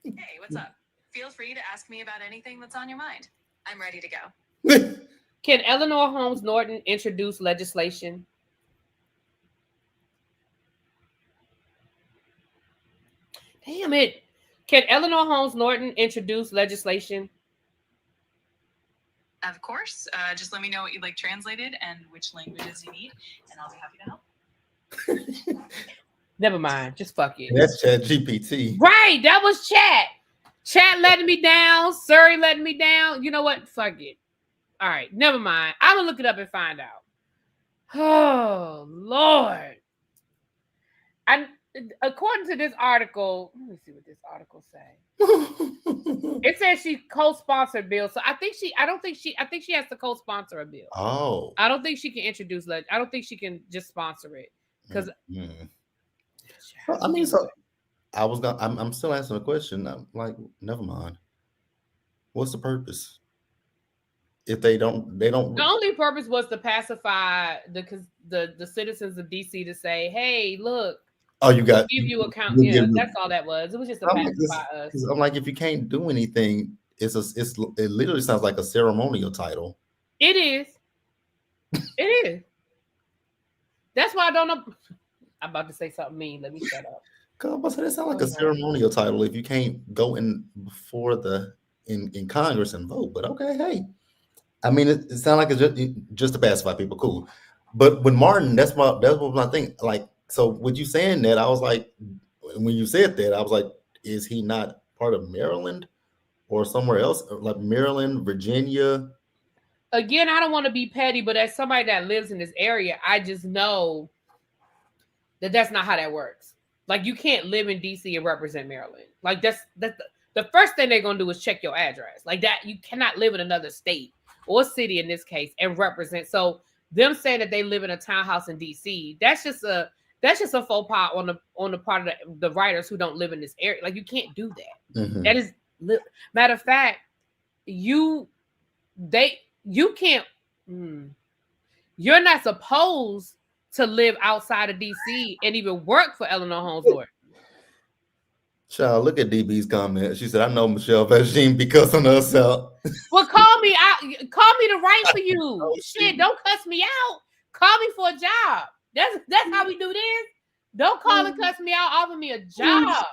Hey, what's up? Feel free to ask me about anything that's on your mind. I'm ready to go. Can Eleanor Holmes Norton introduce legislation? Damn it. Can Eleanor Holmes Norton introduce legislation? Of course. Just let me know what you'd like translated and which languages you need, and I'll be happy to help. Never mind. Just fuck it. That's ChatGPT. Right. That was chat. Chat letting me down. Suri letting me down. You know what? Fuck it. All right. Never mind. I'm going to look it up and find out. Oh, Lord. And according to this article, let me see what this article say. It says she co-sponsored bill. So I think she has to co-sponsor a bill. Oh. I don't think she can introduce I don't think she can just sponsor it. Because I mean, so I'm still asking a question. I'm like, never mind. What's the purpose? If they don't. The only purpose was to pacify the citizens of DC to say, hey, look. Oh, you got give you account. Yeah, that's all that was. It was just to pacify us. I'm like, if you can't do anything, it literally sounds like a ceremonial title. It is. It is. That's why I don't know. I'm about to say something mean. Let me shut up. Because that sounds like a ceremonial title if you can't go in before in Congress and vote. But okay, hey. I mean, it sounds like it's just to pacify people. Cool. But with Martin, that's what my thing. Like, so with you saying that, I was like, when you said that, I was like, is he not part of Maryland? or somewhere else, like Maryland, Virginia. Again, I don't want to be petty, but as somebody that lives in this area, I just know that that's not how that works. Like, you can't live in DC and represent Maryland. Like, that's the first thing they're gonna do is check your address. Like that, you cannot live in another state or city in this case and represent. So them saying that they live in a townhouse in DC, that's just a faux pas on the part of the writers who don't live in this area. Like, you can't do that. Mm-hmm. That is, matter of fact, you can't. You're not supposed to live outside of DC and even work for Eleanor Holmes Norton. Child, look at DB's comment. She said, "I know Michelle Vagine because of herself." Well, call me to write for you. Shit, don't cuss me out. Call me for a job. That's how we do this. Don't call and cuss me out. Offer me a job.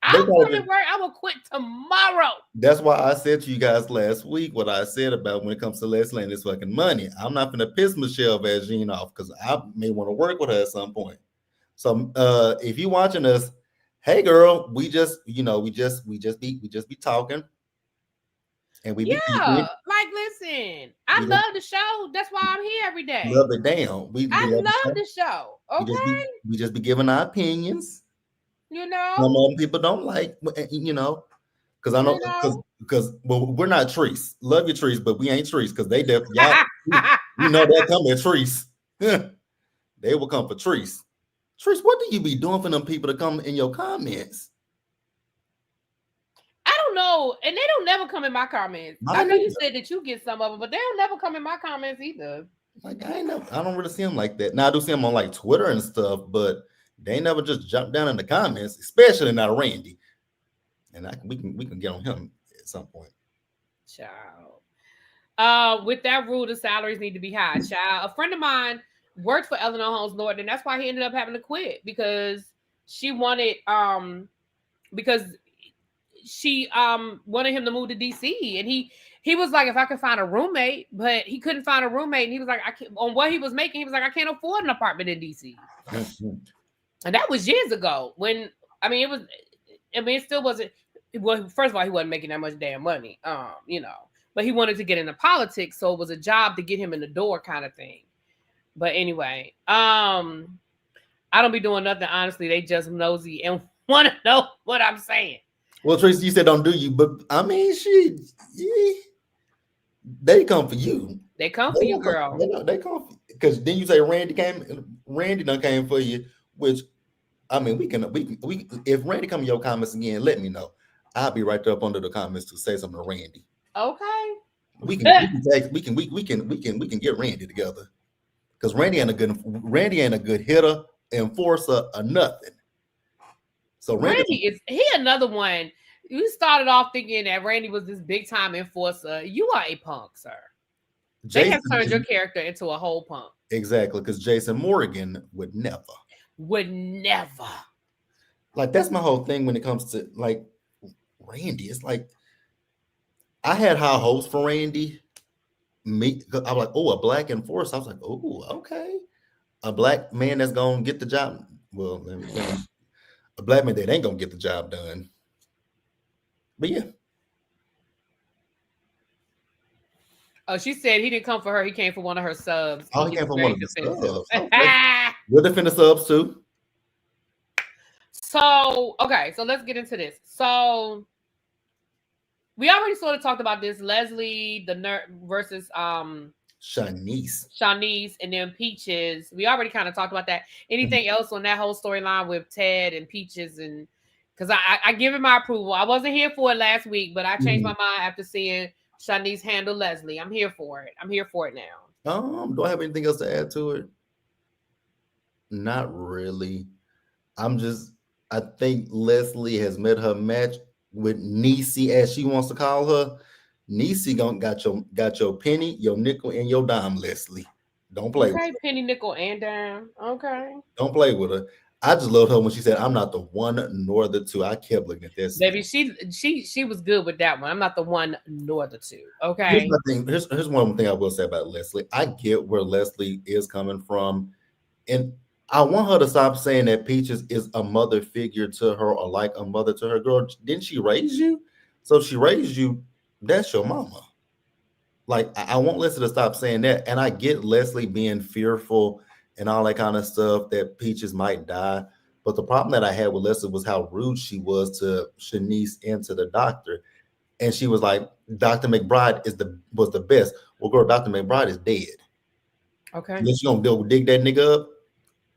I'm going to work. I'm gonna quit tomorrow. That's why I said to you guys last week what I said about when it comes to Leslie and this fucking money. I'm not gonna piss Michelle Vagine off because I may want to work with her at some point. So if you're watching us, hey girl, we just be talking. And we like, listen, I love the show. That's why I'm here every day. Love it down. I love the show. Okay. We just be giving our opinions. You know, some of them people don't like, because I know because we're not trees. Love your trees, but we ain't trees because they definitely they'll come at trees. They will come for trees. Trees, what do you be doing for them people to come in your comments? I don't know, and they don't never come in my comments. I know you said that you get some of them, but they don't never come in my comments either. Like I don't really see them like that. Now I do see them on like Twitter and stuff, but they never just jump down in the comments, especially not Randy. And we can get on him at some point. Child. With that rule, the salaries need to be high. Child. A friend of mine worked for Eleanor Holmes Norton, and that's why he ended up having to quit because she wanted she wanted him to move to DC, and he was like, if I could find a roommate, but he couldn't find a roommate, and he was like, I can't, on what he was making, he was like, I can't afford an apartment in DC. And that was years ago when, it still wasn't, well, first of all, he wasn't making that much damn money, but he wanted to get into politics. So it was a job to get him in the door kind of thing. But anyway, I don't be doing nothing. Honestly, they just nosy and want to know what I'm saying. Well, Tracy, you said don't do you, but they come for you. They come for you, girl. They come for you. Because then you say Randy done came for you, which we can if Randy come in your comments again, let me know. I'll be right there up under the comments to say something to Randy. Okay. We can get Randy together. Because Randy ain't a good hitter, enforcer, or nothing. So Randy is another one. You started off thinking that Randy was this big time enforcer. You are a punk, sir. They have turned your character into a whole punk. Exactly, because Jason Morgan would never. Like, that's my whole thing when it comes to like Randy. It's like I had high hopes for Randy. I was like, oh, a black enforcer. I was like, oh, okay. A black man that's gonna get the job. Well, a black man that ain't gonna get the job done. But yeah. Oh, she said he didn't come for her. He came for one of her subs. Oh, he came for one of the subs. We'll defend the subs too. So, okay. So let's get into this. So we already sort of talked about this. Leslie, the nerd versus Shanice, and then Peaches. We already kind of talked about that. Anything else on that whole storyline with Ted and Peaches? And because I give it my approval. I wasn't here for it last week, but I changed my mind after seeing Shanice handle Leslie. I'm here for it. I'm here for it now. Do I have anything else to add to it? Not really. I think Leslie has met her match with Niecy, as she wants to call her. Niecy got your penny, your nickel, and your dime, Leslie. Don't play with her. Penny, nickel, and dime. Okay. Don't play with her. I just loved her when she said, "I'm not the one nor the two." I kept looking at this. Baby, she was good with that one. I'm not the one nor the two. Okay. Here's one thing I will say about Leslie. I get where Leslie is coming from, and I want her to stop saying that Peaches is a mother figure to her or like a mother to her. Girl, didn't she raise you? So if she raised you, that's your mama. Like I want Leslie to stop saying that. And I get Leslie being fearful and all that kind of stuff that Peaches might die. But the problem that I had with Leslie was how rude she was to Shanice and to the doctor. And she was like, Dr. McBride was the best. Well, girl, Dr. McBride is dead. Okay. Then she gonna dig that nigga up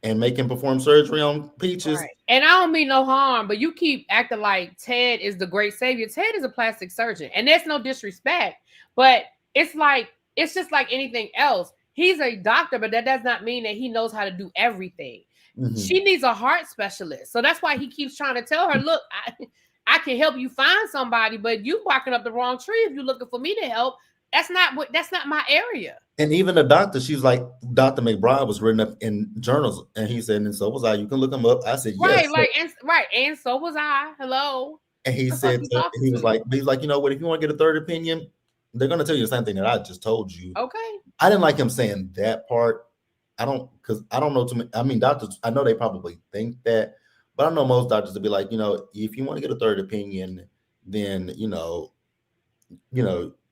and make him perform surgery on Peaches. Right. And I don't mean no harm, but you keep acting like Ted is the great savior. Ted is a plastic surgeon, and there's no disrespect, but it's like it's just like anything else. He's a doctor, but that does not mean that he knows how to do everything. Mhm. She needs a heart specialist, so that's why he keeps trying to tell her, "Look, I can help you find somebody, but you barking up the wrong tree if you're looking for me to help. That's not my area." And even the doctor, she was like, Dr. McBride was written up in journals, and he said, and so was I. You can look him up. I said, yes. Right, like, and so was I. Hello. And he What the fuck said, you talking he was to? like, he's like, you know what? If you want to get a third opinion, they're going to tell you the same thing that I just told you. Okay. I didn't like him saying that part. Because I don't know too many. I mean, doctors, I know they probably think that, but I know most doctors to be like, you know, if you want to get a third opinion, then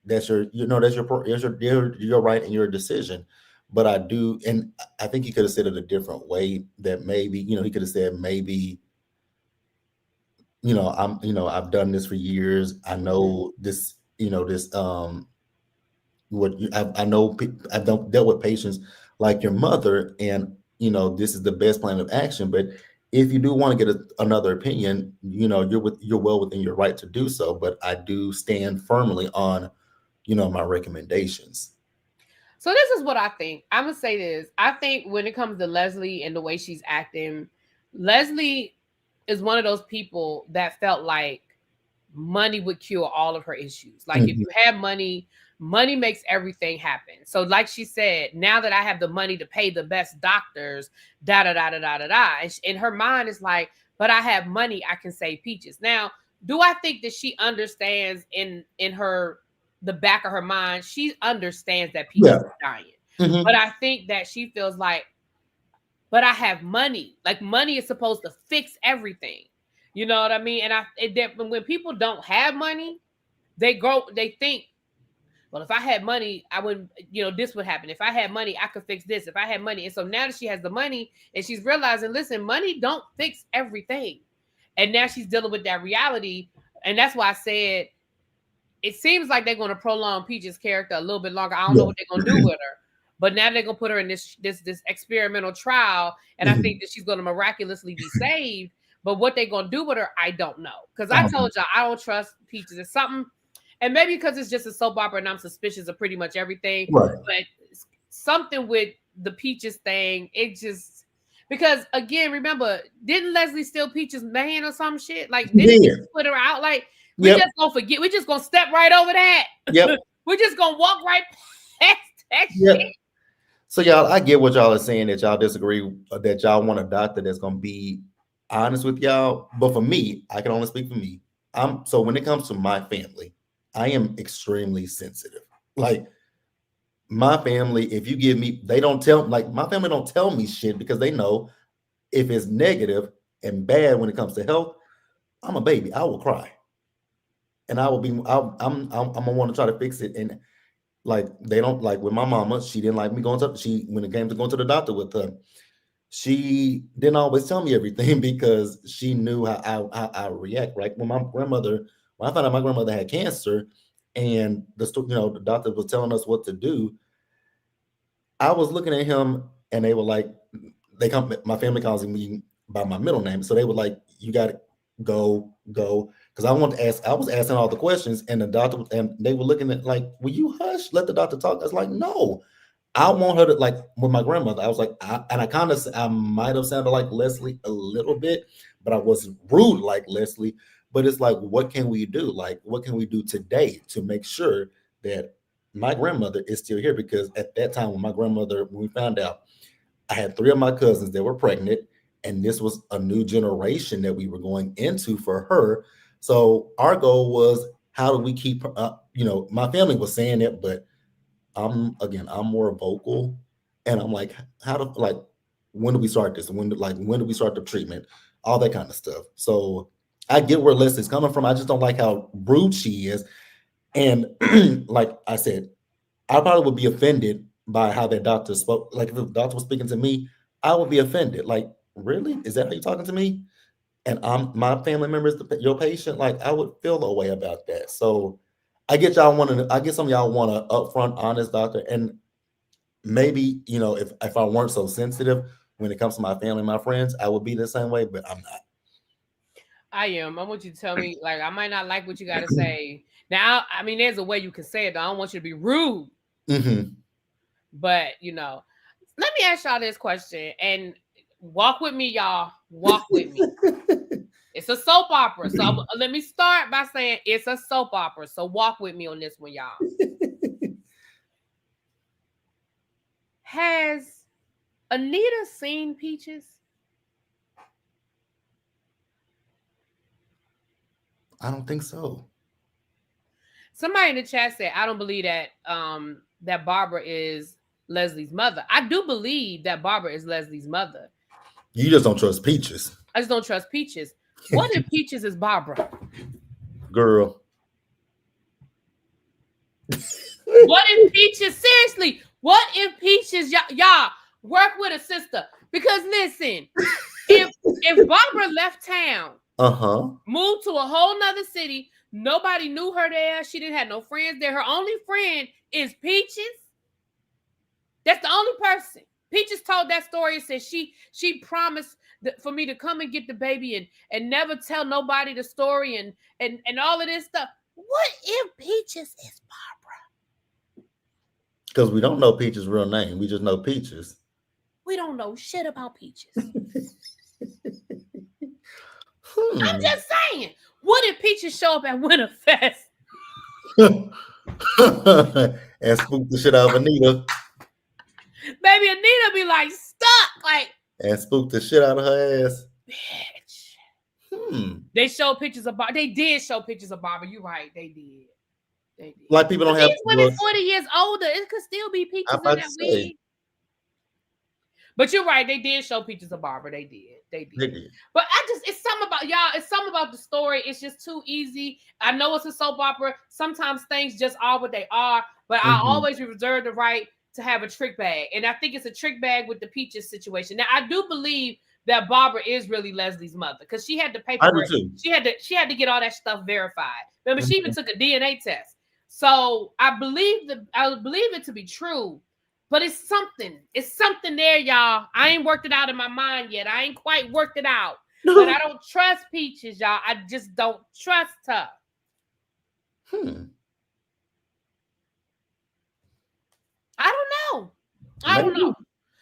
that's your right and your decision. But I do, and I think he could have said it a different way. That maybe, he could have said maybe, I've done this for years. I know this, I know I've dealt with patients like your mother, and this is the best plan of action. But if you do want to get another opinion, you're well within your right to do so. But I do stand firmly on, my recommendations. So this is what I think. I'm gonna say this. I think when it comes to Leslie and the way she's acting, Leslie is one of those people that felt like money would cure all of her issues. Like if you have money, money makes everything happen. So like she said, now that I have the money to pay the best doctors, da da da da da da da. And in her mind is like, but I have money, I can save Peaches. Now, do I think that she understands in her the back of her mind, she understands that Peaches is dying. But I think that she feels like, but I have money. Like money is supposed to fix everything. You know what I mean? And when people don't have money, they think, well, if I had money, I wouldn't, this would happen. If I had money, I could fix this. If I had money. And so now that she has the money and she's realizing, listen, money don't fix everything. And now she's dealing with that reality. And that's why I said, it seems like they're going to prolong Peach's character a little bit longer. I don't know what they're going to do with her. But now they're going to put her in this experimental trial. And I think that she's going to miraculously be saved. But what they're going to do with her, I don't know. Because I told y'all, I don't trust Peaches. It's something, and maybe because it's just a soap opera and I'm suspicious of pretty much everything. Right. But something with the Peaches thing, it just, because again, remember, didn't Leslie steal Peaches' man or some shit? Like, didn't he put her out? Like, we just going to forget. We just going to step right over that. Yep. We're just going to walk right past that shit. So y'all, I get what y'all are saying, that y'all disagree, that y'all want a doctor that's going to be honest with y'all. But for me, I can only speak for me. So when it comes to my family, I am extremely sensitive. Like my family, if you give me, my family don't tell me shit because they know if it's negative and bad when it comes to health, I'm a baby. I will cry. And I will be, I'm gonna want to try to fix it. And like, they don't, like with my mama, she didn't like me when it came to going to the doctor with her, she didn't always tell me everything because she knew how I react. Right. When I found out my grandmother had cancer and the doctor was telling us what to do, I was looking at him and they were like, my family calls me by my middle name. So they were like, you got to go. Because I was asking all the questions and the doctor, and they were looking at like, will you hush? Let the doctor talk. I was like, no, I want her to, like with my grandmother. I was like, I might have sounded like Leslie a little bit, but I wasn't rude like Leslie. But it's like, what can we do? Like, what can we do today to make sure that my grandmother is still here? Because at that time when we found out, I had 3 of my cousins that were pregnant, and this was a new generation that we were going into for her. So our goal was, how do we keep up? My family was saying it, but I'm more vocal, and I'm like, when do we start this? When do we start the treatment? All that kind of stuff. So I get where Leslie's coming from. I just don't like how rude she is. And like I said, I probably would be offended by how that doctor spoke. Like if the doctor was speaking to me, I would be offended. Like, really? Is that how you're talking to me? And I'm my family member is your patient. Like, I would feel a way about that. So I get y'all wanting. I get some of y'all want a upfront, honest doctor. And maybe if I weren't so sensitive when it comes to my family, my friends, I would be the same way. But I'm not. I am. I want you to tell me, like, I might not like what you got to say. Now, I mean, there's a way you can say it. Though. I don't want you to be rude. Mm-hmm. But, let me ask y'all this question. And walk with me, y'all. Walk with me. It's a soap opera. So let me start by saying it's a soap opera. So walk with me on this one, y'all. Has Anita seen Peaches? I don't think so. Somebody in the chat said, I don't believe that that Barbara is Leslie's mother. I do believe that Barbara is Leslie's mother. You just don't trust Peaches. I just don't trust Peaches. What if Peaches is Barbara? Girl. What if Peaches, seriously, what if Peaches, y'all work with a sister? Because listen, if Barbara left town, moved to a whole nother city, nobody knew her there, she didn't have no friends there, her only friend is Peaches. That's the only person. Peaches told that story and said she promised for me to come and get the baby and never tell nobody the story and all of this stuff. What if Peaches is Barbara? Because we don't know Peaches' real name. We just know Peaches. We don't know shit about Peaches. I'm just saying. What if Peaches show up at Winterfest? And spook the shit out of Anita. Baby, Anita be like stuck. Like, and spook the shit out of her ass. Bitch. They showed pictures of Barbara. They did show pictures of Barbara. You're right. They did. Like people don't have these women 40 years older. It could still be Peaches in that wig. But you're right. They did show pictures of Barbara. They did. But it's something about y'all. It's something about the story. It's just too easy. I know it's a soap opera. Sometimes things just are what they are. But I always reserve the right to have a trick bag. And I think it's a trick bag with the Peaches situation. Now, I do believe that Barbara is really Leslie's mother because she had the paperwork. She had to get all that stuff verified. Remember, she even took a DNA test. So I believe it to be true. But it's something there, y'all. I ain't worked it out in my mind yet. I ain't quite worked it out. But I don't trust Peaches, y'all. I just don't trust her. I don't know.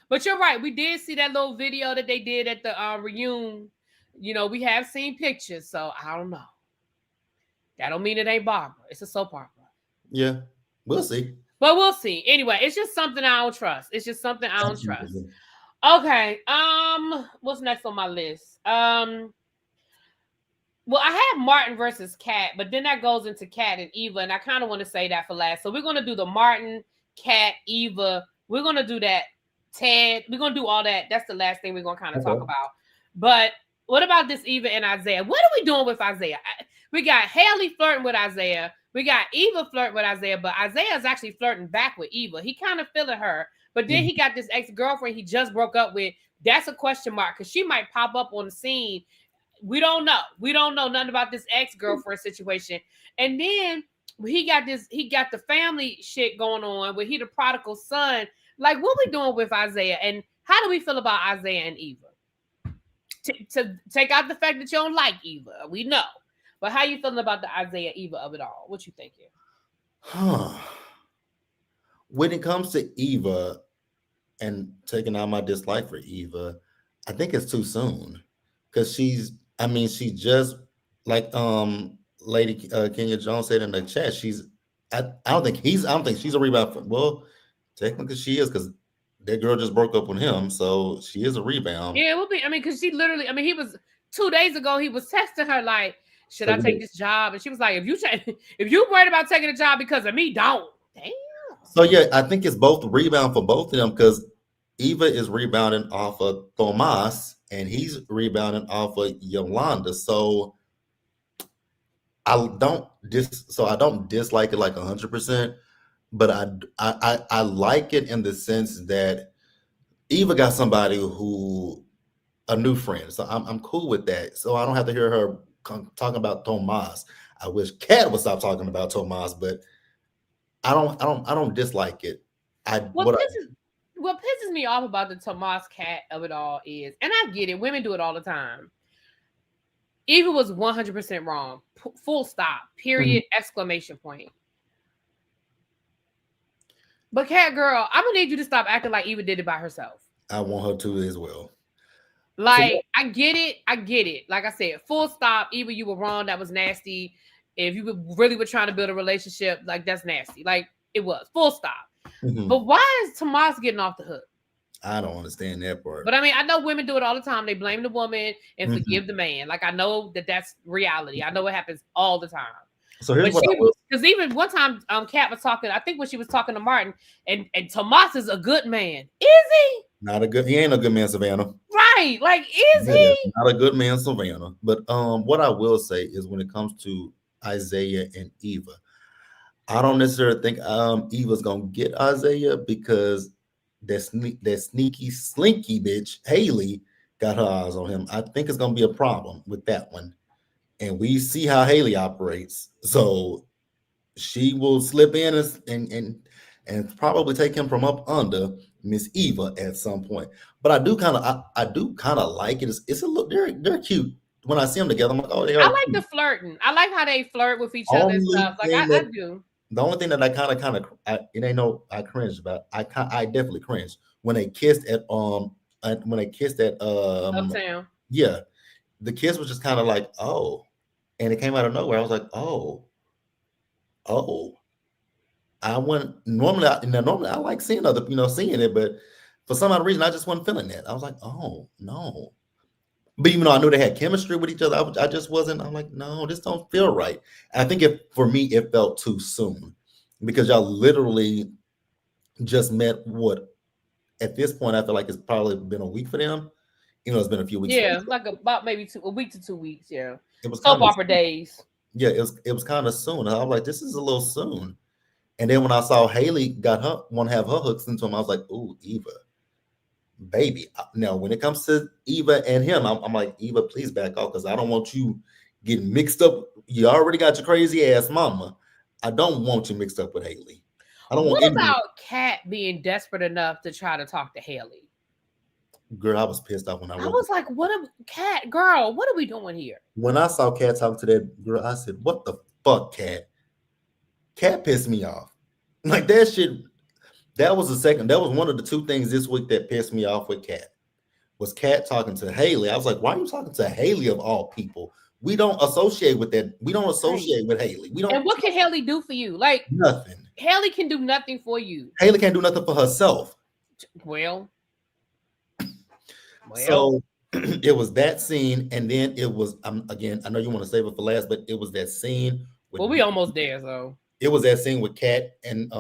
But you're right. We did see that little video that they did at the reunion. We have seen pictures. So I don't know. That don't mean it ain't Barbara. It's a soap opera. Yeah. We'll see. But we'll see. Anyway, it's just something I don't trust. Okay. What's next on my list? Well, I have Martin versus Kat, but then that goes into Kat and Eva, and I kind of want to say that for last. So we're going to do the Martin, Kat, Eva. We're going to do that. Ted. We're going to do all that. That's the last thing we're going to kind of talk about. But what about this Eva and Isaiah? What are we doing with Isaiah? We got Haley flirting with Isaiah. We got Eva flirting with Isaiah, but Isaiah is actually flirting back with Eva. He kind of feeling her, but then he got this ex-girlfriend he just broke up with. That's a question mark because she might pop up on the scene. We don't know. We don't know nothing about this ex-girlfriend situation. And then he got the family shit going on where he the prodigal son. Like, what we doing with Isaiah? And how do we feel about Isaiah and Eva? To take out the fact that you don't like Eva, we know. But how you feeling about the Isaiah Eva of it all? What you thinking? When it comes to Eva and taking out my dislike for Eva, I think it's too soon. Because she just like Lady Kenya Jones said in the chat, I don't think she's a rebound. Well, technically she is because that girl just broke up with him, so she is a rebound. Yeah, it will be. Because she literally, he was 2 days ago, he was texting her like, should I take this job? And she was like, if you worried about taking a job because of me, don't. Damn. So yeah, I think it's both rebound for both of them because Eva is rebounding off of Tomas and he's rebounding off of Yolanda. So I don't dislike it like 100%, but I like it in the sense that Eva got somebody who a new friend, so I'm cool with that. So I don't have to hear her talking about Tomas. I wish Kat would stop talking about Tomas, but I don't dislike it. What pisses me off about the Tomas cat of it all is, and I get it, women do it all the time. Eva was 100% wrong. Full stop. Period. Exclamation point. But Cat Girl, I'm gonna need you to stop acting like Eva did it by herself. I want her to as well. Like, I get it. Like I said, full stop. Eva, you were wrong. That was nasty. If you really were trying to build a relationship, like, that's nasty. Like, it was. Full stop. But why is Tomas getting off the hook? I don't understand that part. But I mean, I know women do it all the time. They blame the woman and forgive the man. Like, I know that's reality. I know it happens all the time. So here's what I will. Because even one time, Kat was talking. I think when she was talking to Martin, and Tomas is a good man. Is he? Not a good. He ain't a good man, Savannah. Right? Like, is he? Not a good man, Savannah. But what I will say is, when it comes to Isaiah and Eva, I don't necessarily think Eva's gonna get Isaiah, because that sneaky, slinky bitch Haley got her eyes on him. I think it's gonna be a problem with that one, and we see how Haley operates, so she will slip in and probably take him from up under Miss Eva at some point. But I do kind of like it. It's a look. They're cute. When I see them together, I'm like, oh, they are. I like the flirting. I like how they flirt with each other and stuff. Like, I do. The only thing that I kind of it ain't no I cringe about. I definitely cringe when they kissed at Uptown. Yeah, the kiss was just kind of like, oh, and it came out of nowhere. I was like, oh. I went normally I like seeing seeing it, but for some odd reason I just wasn't feeling that. I was like, oh no. But even though I knew they had chemistry with each other, I just wasn't. I'm like, no, this don't feel right. I think for me, it felt too soon, because y'all literally just met. At this point, I feel like it's probably been a week for them. It's been a few weeks. Yeah, like about maybe a week to 2 weeks. Yeah, it was soap opera days. Yeah, it was kind of soon. I was like, this is a little soon. And then when I saw Haley want to have her hooks into him, I was like, ooh, Eva. Baby. Now, when it comes to Eva and him, I'm like, Eva, please back off, because I don't want you getting mixed up. You already got your crazy ass mama. I don't want you mixed up with Haley. I don't want. What about Kat being desperate enough to try to talk to Haley? Girl, I was pissed off when I was like, Kat, girl, what are we doing here? When I saw Kat talk to that girl, I said, what the fuck, Kat? Kat pissed me off. Like, that shit. That was one of the two things this week that pissed me off with Kat. Was Kat talking to Haley. I was like, why are you talking to Haley of all people? We don't associate with that. We don't associate with Haley. We don't. And what can Haley do for you? Like, nothing. Haley can do nothing for you. Haley can't do nothing for herself. Well, so it was that scene, and then it was again. I know you want to save it for last, but it was that scene. We almost there, so it was that scene with Kat and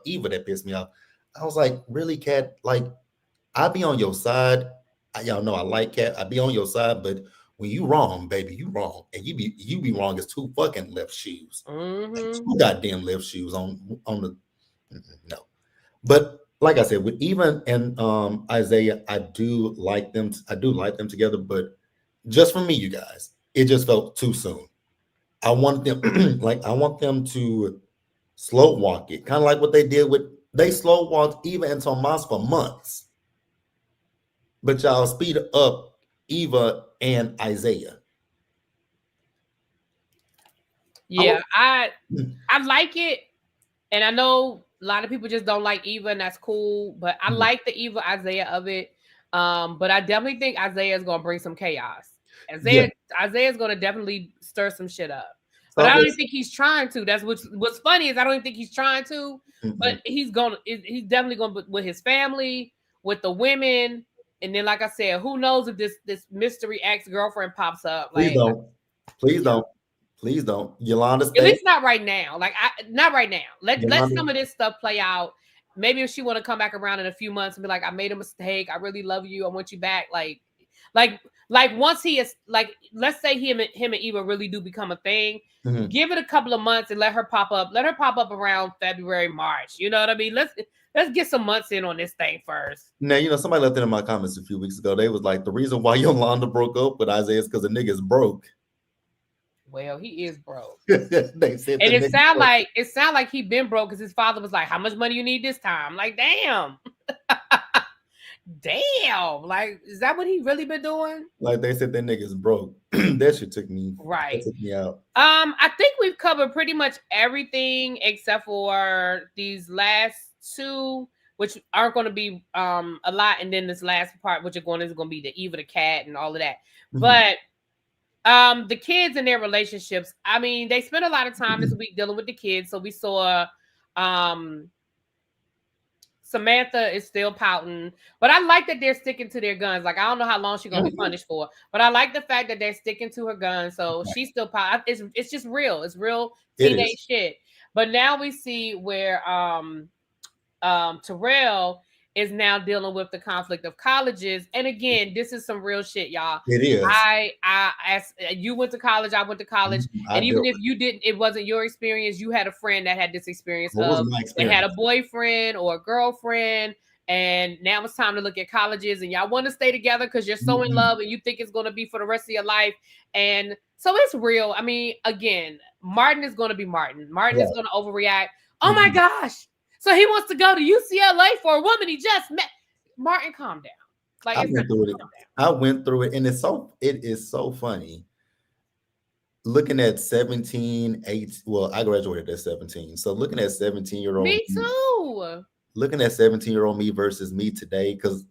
Eva that pissed me off. I was like, really, Kat? Like, I be on your side. Y'all know I like Kat. I be on your side, but when you wrong, baby, you wrong, and you be wrong as two fucking left shoes. Like, two goddamn left shoes on the no. But like I said, with Eva and Isaiah, I do like them together. But just for me, you guys, it just felt too soon. I want them to slow walk it, kind of like what they did they slow walked Eva and Tomas for months. But y'all speed up Eva and Isaiah. Yeah, I like it, and I know a lot of people just don't like Eva, and that's cool. But I like the Eva Isaiah of it. But I definitely think Isaiah is going to bring some chaos. Isaiah is going to definitely stir some shit up. But I don't even think he's trying to. That's what's funny is I don't even think he's trying to. But he's definitely going to, with his family, with the women, and then, like I said, who knows if this mystery ex-girlfriend pops up? Like, Please don't. Yolanda, at least not right now. Like, not right now. Let some of this stuff play out. Maybe if she want to come back around in a few months and be like, I made a mistake. I really love you. I want you back. Like Like once he is like, let's say him and Eva really do become a thing. Mhm. Give it a couple of months and let her pop up. Let her pop up around February, March. You know what I mean? Let's get some months in on this thing first. Now, somebody left it in my comments a few weeks ago. They was like, the reason why Yolanda broke up with Isaiah is because the nigga's broke. Well, he is broke. They said, and it sound like he been broke because his father was like, how much money you need this time? Like, damn. Damn. Like, is that what he really been doing? Like they said, that nigga's broke. That shit took me out. I think we've covered pretty much everything except for these last two, which aren't going to be a lot, and then this last part, which is going to be the Eva the cat and all of that. Mhm. But the kids and their relationships, I mean, they spent a lot of time this week dealing with the kids. So we saw Samantha is still pouting, but I like that they're sticking to their guns. Like, I don't know how long she's gonna be punished for, but I like the fact that they're sticking to her guns. So she's still pouting. It's just real. It's real teenage shit. But now we see where Terrell is now dealing with the conflict of colleges. And again, this is some real shit, y'all. It is. As you went to college, I went to college. And even if you didn't, it wasn't your experience, you had a friend that had this experience they had a boyfriend or a girlfriend. And now it's time to look at colleges, and y'all want to stay together because you're so in love and you think it's going to be for the rest of your life. And so it's real. I mean, again, Martin is going to be Martin. Martin is going to overreact. Oh my gosh. So he wants to go to UCLA for a woman he just met. Martin, calm down. Like, I went through it, and it is so funny. Looking at 17, 18, well, I graduated at 17. So looking at 17-year-old me too. Looking at 17-year-old me versus me today, because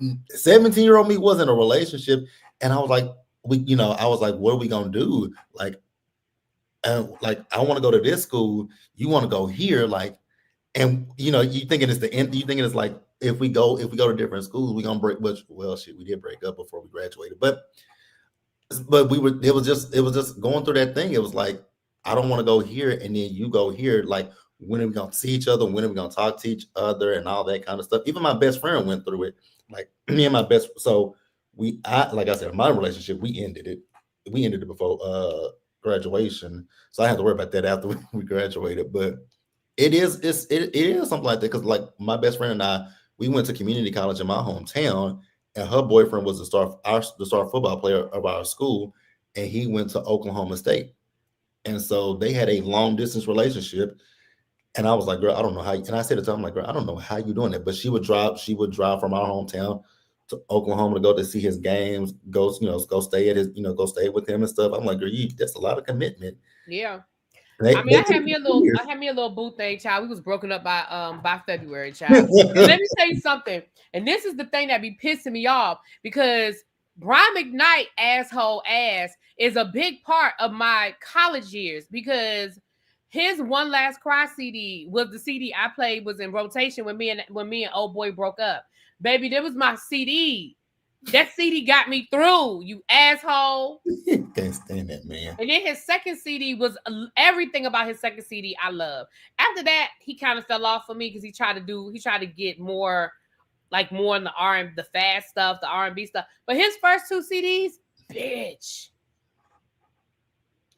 17-year-old me was in a relationship, and I was like, I was like, what are we gonna do? Like, I want to go to this school. You want to go here, like. And you thinking it's the end. You thinking it's like if we go to different schools, we gonna break. Which, well, shit, we did break up before we graduated, but we were. It was just going through that thing. It was like, I don't want to go here, and then you go here. Like, when are we gonna see each other? When are we gonna talk to each other, and all that kind of stuff. Even my best friend went through it. Like me and my best. So like I said, my relationship, we ended it. We ended it before graduation, so I had to worry about that after we graduated, but. It is something like that, because like my best friend and I, we went to community college in my hometown, and her boyfriend was the star football player of our school, and he went to Oklahoma State, and so they had a long distance relationship. And I was like, girl, I don't know how. And I said to her, I'm like, girl, I don't know how you're doing that. But she would drive from our hometown to Oklahoma to go to see his games, go stay at his, go stay with him and stuff. I'm like, girl, that's a lot of commitment. Yeah. I had me a little boo thing, child. We was broken up by February, child. And let me tell you something. And this is the thing that be pissing me off, because Brian McKnight asshole ass is a big part of my college years, because his One Last Cry CD was the CD I played, was in rotation when me and old boy broke up. Baby, that was my CD. That CD got me through, you asshole. Can't stand that, man. And then his second CD was everything about his second CD I love. After that, he kind of fell off for me because he tried to get more in the fast stuff, the R&B stuff. But his first two CDs, bitch.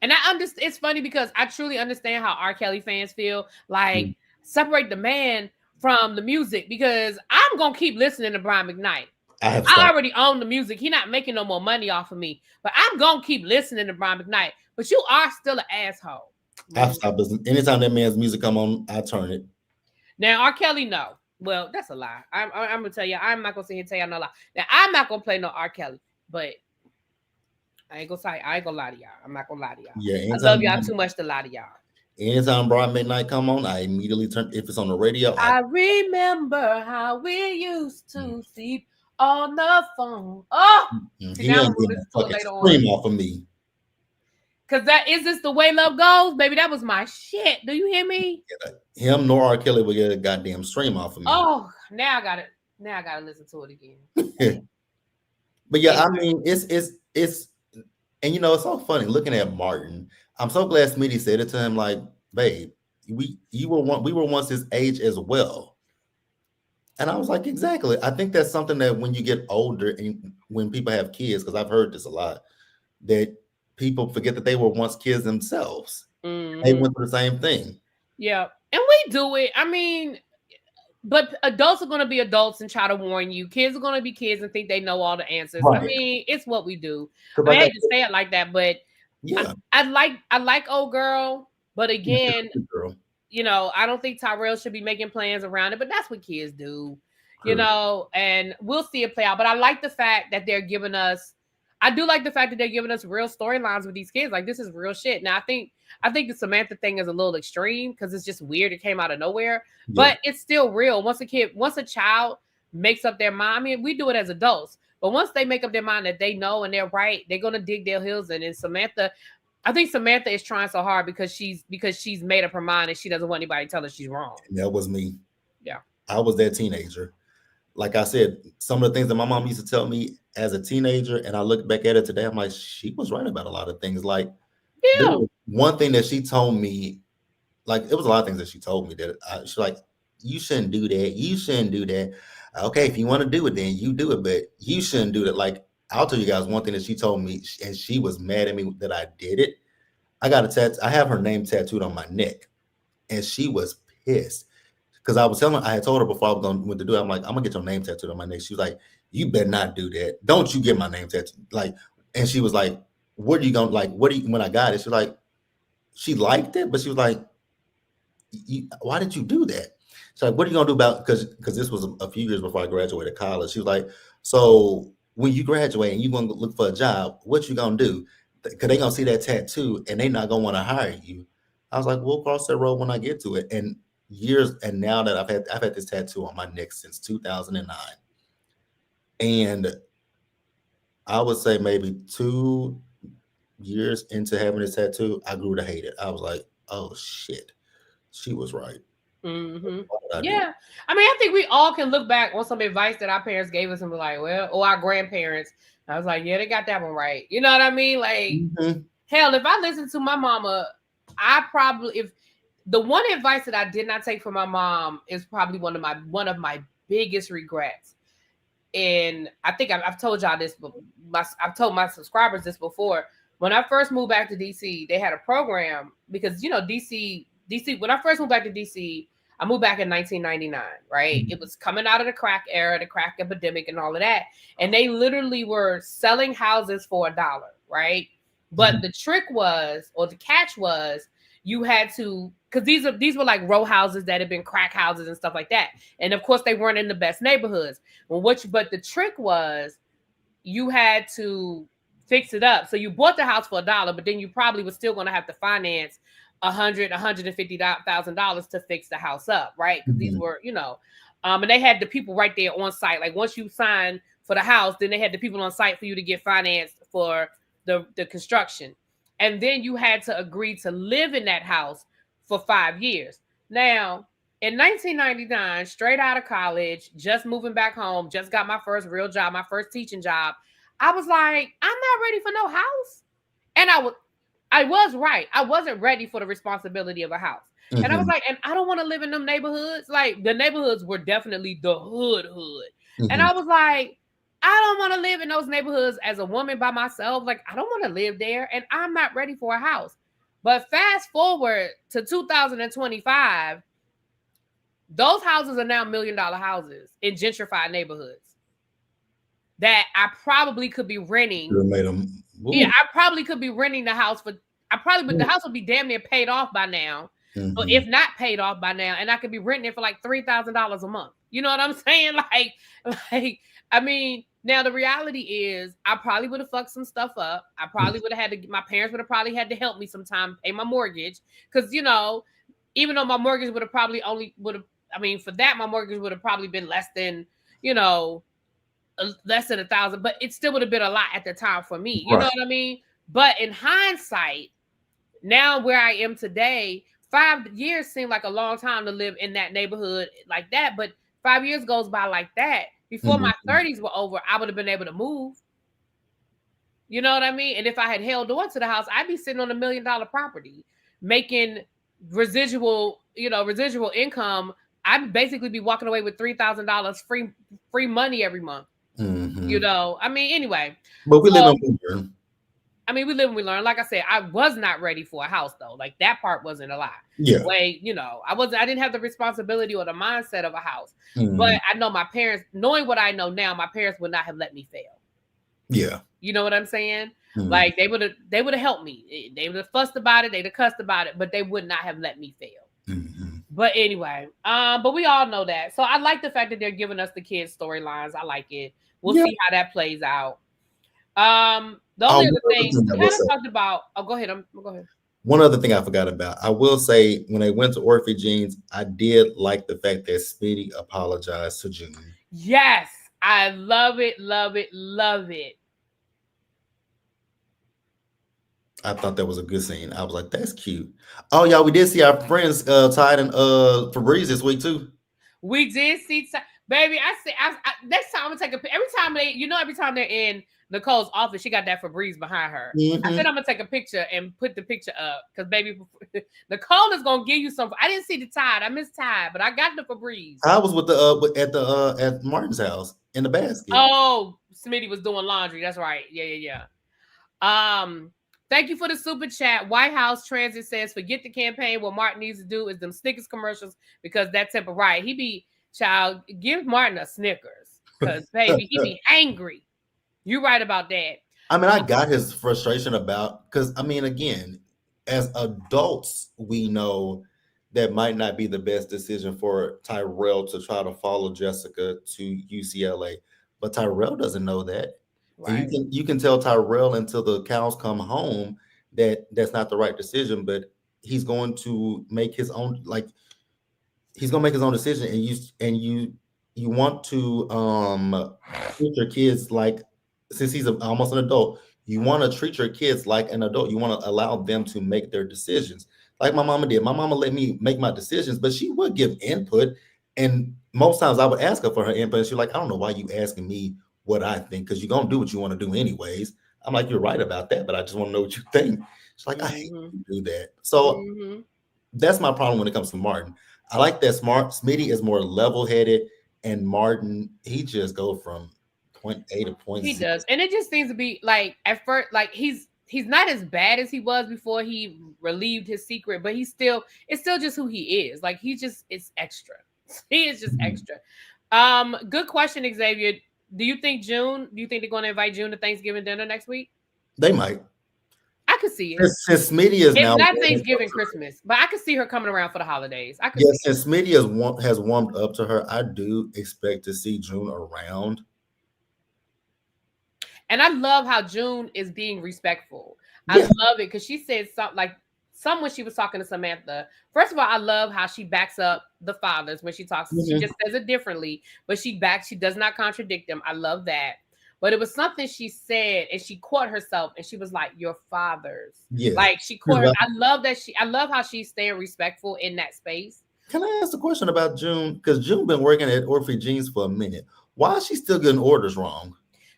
And it's funny because I truly understand how R. Kelly fans feel. Like, separate the man from the music, because I'm gonna keep listening to Brian McKnight. I already own the music. He's not making no more money off of me, but I'm gonna keep listening to Brian McKnight. But you are still an asshole. I've stopped listening. Anytime that man's music come on, I turn it. Now R. Kelly, no. Well, that's a lie. I'm gonna tell you. I'm not gonna sit here and tell you no lie. Now I'm not gonna play no R. Kelly, but I ain't gonna lie to y'all. I'm not gonna lie to y'all. Yeah, I love y'all too much to lie to y'all. Anytime Brian McKnight come on, I immediately turn. If it's on the radio, I remember how we used to sleep on the phone. Oh, he ain't getting a fucking scream off of me. Cause is this the way love goes, baby? That was my shit. Do you hear me? Yeah, him nor R. Kelly will get a goddamn stream off of me. Oh, now I gotta listen to it again. But yeah, I mean, it's and it's so funny looking at Martin. I'm so glad Smitty said it to him, like, babe, we were once his age as well. And I was like, exactly. I think that's something that when you get older and when people have kids, because I've heard this a lot, that people forget that they were once kids themselves. They Mhm. went through the same thing. Yeah. And we do it. I mean, but adults are going to be adults and try to warn you. Kids are going to be kids and think they know all the answers. I Right. mean, it's what we do. Because I like I hate to said, say it like that, but yeah, I like old girl, but again, girl. you know, I don't think Tyrell should be making plans around it, but that's what kids do, you True. know, and we'll see it play out. But I like the fact that they're giving us, I do like the fact that they're giving us real storylines with these kids. Like, this is real shit. Now, I think the Samantha thing is a little extreme because it's just weird. It came out of nowhere, Yeah. but it's still real. Once a child makes up their mind, I mean, we do it as adults, but once they make up their mind that they know and they're right, they're going to dig their heels in. And Samantha, I think Samantha is trying so hard because she's made up her mind and she doesn't want anybody to tell her she's wrong. And that was me. Yeah. I was that teenager. Like I said, some of the things that my mom used to tell me as a teenager, and I look back at it today, I'm like, she was right about a lot of things. Like, there Yeah. was one thing that she told me, like, it was a lot of things that she told me that she's like, you shouldn't do that. You shouldn't do that. Okay, if you want to do it, then you do it, but you shouldn't do that. Like, I'll tell you guys one thing that she told me, and she was mad at me that I did it. I got a tattoo. I have her name tattooed on my neck, and she was pissed because I was telling her, I had told her before I was going to do it. I'm like, I'm gonna get your name tattooed on my neck. She was like, you better not do that. Don't you get my name tattooed? Like, and she was like, what are you gonna like? What do you when I got it? She was like, she liked it, but she was like, why did you do that? She's like, what are you gonna do about because this was a few years before I graduated college. She was like, so when you graduate and you're gonna look for a job, what you gonna do? Because they gonna see that tattoo and they not gonna want to hire you. I was like, we'll cross that road when I get to it. And now that I've had this tattoo on my neck since 2009, and I would say maybe 2 years into having this tattoo, I grew to hate it. I was like, oh shit, she was right. Mm-hmm. Yeah. I mean, I think we all can look back on some advice that our parents gave us and be like, well, or our grandparents. I was like, yeah, they got that one right. You know what I mean? Like, hell, if I listened to my mama, I probably, if the one advice that I did not take from my mom is probably one of my biggest regrets. And I think I've told y'all this, but I've told my subscribers this before. When I first moved back to DC, they had a program because, you know, DC, when I first moved back to DC, I moved back in 1999, right? It was coming out of the crack era, the crack epidemic and all of that. And they literally were selling houses for $1, right? But the trick was, or the catch was, you had to, because these were like row houses that had been crack houses and stuff like that. And of course, they weren't in the best neighborhoods. But the trick was you had to fix it up. So you bought the house for $1, but then you probably were still going to have to finance $150,000 to fix the house up, right? Because these were, you know, and they had the people right there on site. Like once you signed for the house, then they had the people on site for you to get financed for the construction. And then you had to agree to live in that house for 5 years. Now, in 1999, straight out of college, just moving back home, just got my first real job, my first teaching job. I was like, I'm not ready for no house. And I was right. I wasn't ready for the responsibility of a house. And I was like, and I don't want to live in them neighborhoods. Like the neighborhoods were definitely the hood. And I was like, I don't want to live in those neighborhoods as a woman by myself. Like, I don't want to live there. And I'm not ready for a house. But fast forward to 2025, those houses are now $1 million houses in gentrified neighborhoods that I probably could be renting. Yeah, I probably could be renting the house but the house would be damn near paid off by now. But if not paid off by now, and I could be renting it for like $3,000 a month. You know what I'm saying? Like, I mean, now the reality is I probably would have fucked some stuff up. I probably would have my parents would have probably had to help me sometime pay my mortgage. Because, you know, even though my mortgage for that, my mortgage would have probably been less than, you know, less than $1,000, but it still would have been a lot at the time for me. You know what I mean? But in hindsight, now where I am today, 5 years seemed like a long time to live in that neighborhood like that. But 5 years goes by like that. Before my 30s were over, I would have been able to move. You know what I mean? And if I had held on to the house, I'd be sitting on $1 million property, making residual income I'd basically be walking away with $3,000 free money every month. Mm-hmm. You know, I mean, anyway. But we live in winter. I mean, we live and we learn. Like I said, I was not ready for a house though. Like that part wasn't a lie. Yeah. Way, you know, I didn't have the responsibility or the mindset of a house. Mm-hmm. But I know my parents, knowing what I know now, my parents would not have let me fail. Yeah. You know what I'm saying? Mm-hmm. Like they would have helped me. They would have fussed about it, they'd have cussed about it, but they would not have let me fail. Mm-hmm. But anyway, but we all know that. So I like the fact that they're giving us the kids' storylines. I like it. We'll see how that plays out. The only other thing we kind of talked about. Oh, go ahead. Go ahead. One other thing I forgot about. I will say when they went to Orphagenes, I did like the fact that Smitty apologized to June. Yes, I love it, love it, love it. I thought that was a good scene. I was like, that's cute. Oh, y'all, we did see our friends Tide and Febreze this week too. We did see, baby. I said, next time I'm gonna take a. Every time they're in Nicole's office, she got that Febreze behind her. Mm-hmm. I said I'm gonna take a picture and put the picture up because baby, Nicole is gonna give you some. I didn't see the Tide. I missed Tide, but I got the Febreze. I was with the at Martin's house in the basket. Oh, Smitty was doing laundry. That's right. Yeah. Thank you for the super chat. White House Transit says, forget the campaign. What Martin needs to do is them Snickers commercials because that type of right. He be, child, give Martin a Snickers because, baby, he be angry. You're right about that. I mean, I got his frustration about, because, I mean, again, as adults, we know that might not be the best decision for Tyrell to try to follow Jessica to UCLA. But Tyrell doesn't know that. Right. You can tell Tyrell until the cows come home that that's not the right decision, but he's going to make his own, he's going to make his own decision. And you want to treat your kids like, since he's almost an adult, you want to treat your kids like an adult. You want to allow them to make their decisions. Like my mama did. My mama let me make my decisions, but she would give input. And most times I would ask her for her input. And she's like, I don't know why you asking me what I think, because you're going to do what you want to do anyways. I'm like, you're right about that, but I just want to know what you think. She's like, I hate when you do that. So that's my problem when it comes to Martin. I like that Smitty is more level-headed, and Martin, he just go from point A to point C. He does. And it just seems to be like, at first, like he's not as bad as he was before he relieved his secret, but it's still just who he is. Like it's extra. He is just extra. Good question, Xavier. Do you think they're going to invite June to Thanksgiving dinner next week? They might. I could see it. Since Smitty is now not Thanksgiving, Christmas, but I could see her coming around for the holidays. I could. Since Smitty has warmed up to her, I do expect to see June around. And I love how June is being respectful. I love it because she said something like when she was talking to Samantha. First of all, I love how she backs up the fathers when she talks. She just says it differently, but she does not contradict them. I love that. But it was something she said, and she caught herself, and she was like, "Your fathers." Yeah. Like she caught her. I love how she's staying respectful in that space. Can I ask a question about June? Because June been working at Orphagenes for a minute. Why is she still getting orders wrong?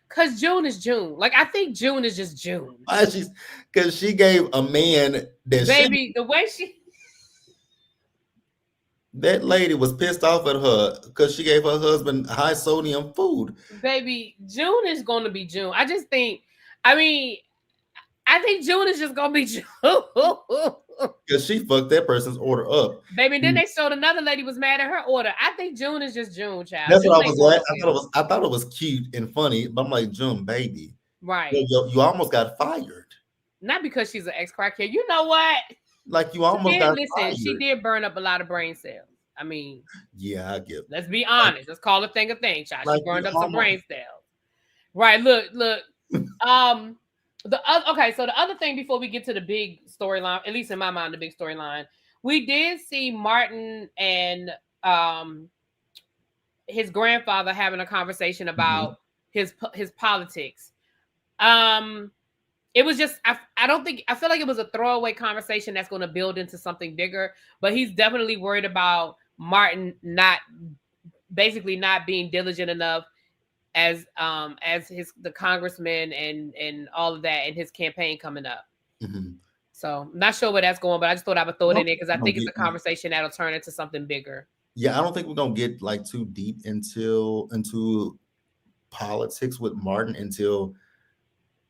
Because June is June. Like, I think June is just June. Because she gave a man that baby, the way that lady was pissed off at her because she gave her husband high sodium food. Baby, June is going to be June. I think June is just going to be June. Because she fucked that person's order up. Baby, then they showed another lady was mad at her order. I think June is just June, child. That's June what I was like. I thought it was cute and funny, but I'm like, June, baby. Right. You almost got fired. Not because she's an ex-crackhead. You know what? Like you almost got fired. She did burn up a lot of brain cells. I mean, yeah, I get. Let's be honest. Let's call a thing, child. She burned up some brain cells. Right. Look. So the other thing before we get to the big storyline, at least in my mind, the big storyline, we did see Martin and his grandfather having a conversation about his politics. It was just I feel like it was a throwaway conversation that's going to build into something bigger, but he's definitely worried about Martin not being diligent enough as the congressman and all of that in his campaign coming up. So I'm not sure where that's going, but I just thought I would throw it in there because I think it's a conversation that'll turn into something bigger. Yeah, I don't think we're gonna get like too deep into politics with Martin until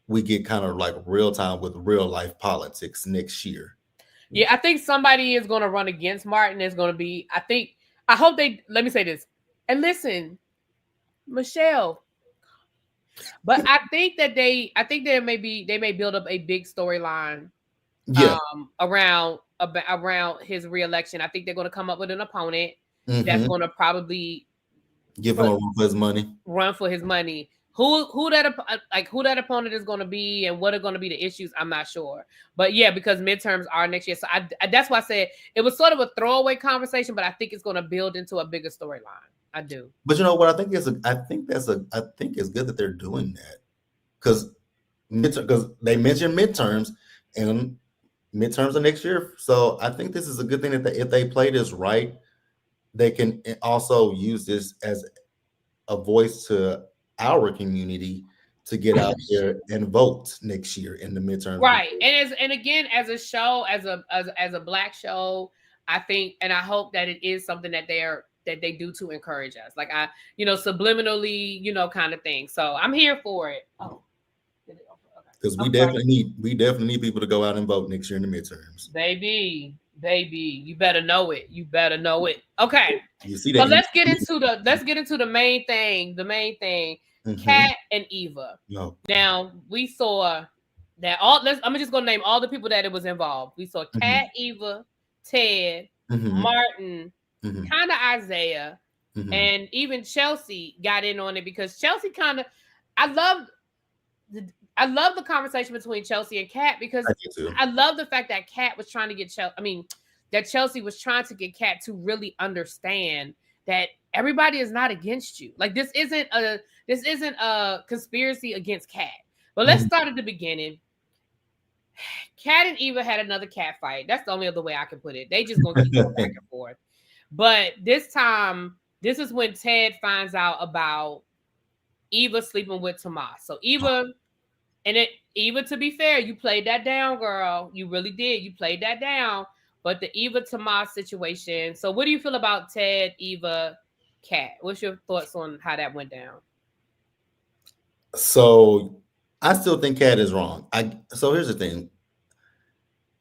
we get kind of like real time with real life politics next year. Yeah, I think somebody is going to run against Martin. Is going to be. I hope they. Let me say this. And listen, Michelle. But I think that they may build up a big storyline Yeah. around his reelection. I think they're going to come up with an opponent that's Mm-hmm. going to probably Give him a run for his money. Run for his money. Who that opponent is going to be and what are going to be the issues, I'm not sure. But yeah, because midterms are next year, so that's why I said it was sort of a throwaway conversation, but I think it's going to build into a bigger storyline. I do. But you know what? I think it's good that they're doing that because they mentioned midterms and midterms are next year. So I think this is a good thing that if they play this right, they can also use this as a voice to our community to get out there and vote next year in the midterms. Right. And again, as a show, as a Black show, I think and I hope that it is something that they do to encourage us. Like subliminally, kind of thing. So I'm here for it. Oh. Because we definitely need people to go out and vote next year in the midterms. Baby, you better know it. Okay. You see that? So let's get into the main thing. Mm-hmm. Kat and Eva. No. Now we saw that I'm just gonna name all the people that it was involved. We saw Kat, Eva, Ted, Martin, kind of Isaiah, and even Chelsea got in on it because Chelsea I love the conversation between Chelsea and Kat because I love the fact that Kat was trying to get that Chelsea was trying to get Kat to really understand that everybody is not against you. Like this isn't a conspiracy against Kat. But let's start at the beginning. Kat and Eva had another cat fight. That's the only other way I can put it. They just gonna keep going back and forth. But this time, this is when Ted finds out about Eva sleeping with Tomas. So Eva, to be fair, you played that down, girl. You really did. You played that down. But the Eva Tomas situation. So what do you feel about Ted, Eva, Kat? What's your thoughts on how that went down? So I still think Kat is wrong. So here's the thing.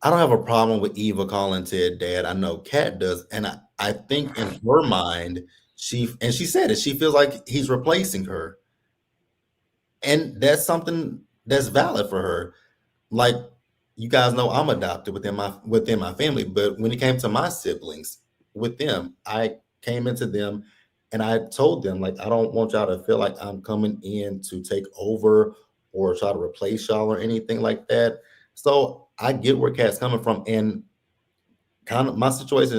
I don't have a problem with Eva calling Ted dad. I know Kat does. And I think in her mind, she said it, she feels like he's replacing her. And that's something that's valid for her. Like, you guys know I'm adopted within my family, but when it came to my siblings, with them, I came into them and I told them, like, I don't want y'all to feel like I'm coming in to take over or try to replace y'all or anything like that. So I get where Kat's coming from, and kind of my situation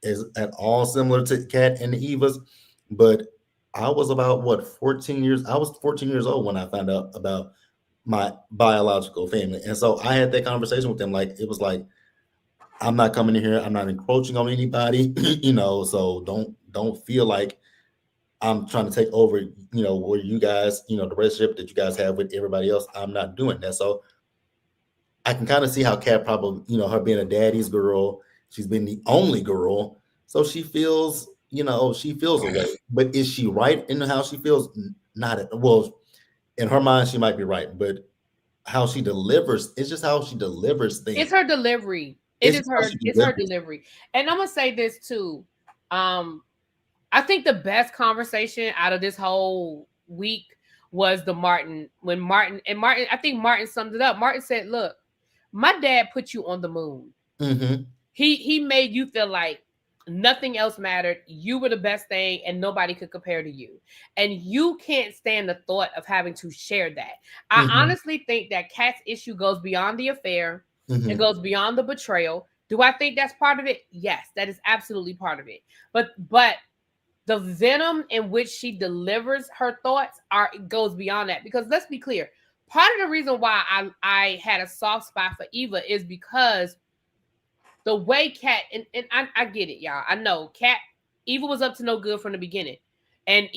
is at all similar to Kat and Eva's, but I was about 14 years. I was 14 years old when I found out about my biological family. And so I had that conversation with them. Like, it was like, I'm not coming in here. I'm not encroaching on anybody, so don't feel like I'm trying to take over, where you guys, the relationship that you guys have with everybody else. I'm not doing that. So I can kind of see how Kat probably, her being a daddy's girl, she's been the only girl. So she feels, away. But is she right in how she feels? In her mind, she might be right, but how she delivers, it's just how she delivers things. It's her delivery. It's her delivery. And I'm gonna say this too. I think the best conversation out of this whole week was Martin, I think Martin summed it up. Martin said, look, my dad put you on the moon. Mm-hmm. He made you feel like nothing else mattered. You were the best thing and nobody could compare to you. And you can't stand the thought of having to share that. I honestly think that Kat's issue goes beyond the affair. It goes beyond the betrayal. Do I think that's part of it? Yes, that is absolutely part of it. But the venom in which she delivers her thoughts goes beyond that. Because let's be clear, part of the reason why I had a soft spot for Eva is because the way Kat, and I get it, y'all. I know Eva was up to no good from the beginning. And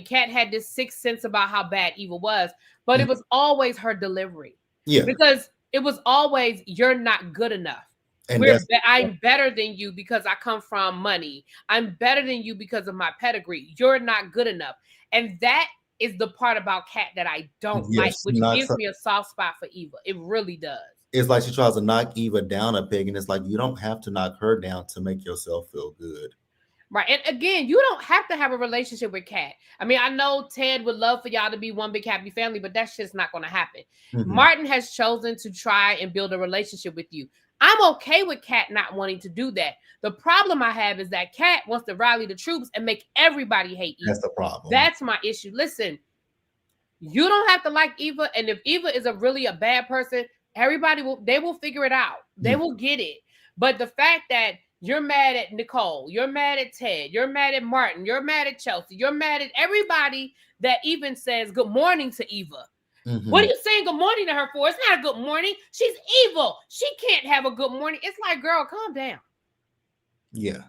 Kat had this sixth sense about how bad Eva was, but it was always her delivery. Yeah. Because it was always, you're not good enough. And I'm better than you because I come from money. I'm better than you because of my pedigree. You're not good enough. And that is the part about Kat that I don't like, which gives me a soft spot for Eva. It really does. It's like she tries to knock Eva down a peg, and it's like you don't have to knock her down to make yourself feel good. Right. And again, you don't have to have a relationship with Kat. I mean, I know Ted would love for y'all to be one big happy family, but that's just not going to happen. Mm-hmm. Martin has chosen to try and build a relationship with you. I'm okay with Kat not wanting to do that. The problem I have is that Kat wants to rally the troops and make everybody hate Eva. That's the problem. That's my issue. Listen, you don't have to like Eva. And if Eva is really a bad person, everybody will figure it out. They will get it. But the fact that you're mad at Nicole, you're mad at Ted, you're mad at Martin, you're mad at Chelsea, you're mad at everybody that even says good morning to Eva. Mm-hmm. What are you saying good morning to her for? It's not a good morning. She's evil. She can't have a good morning. It's like, girl, calm down. Yeah.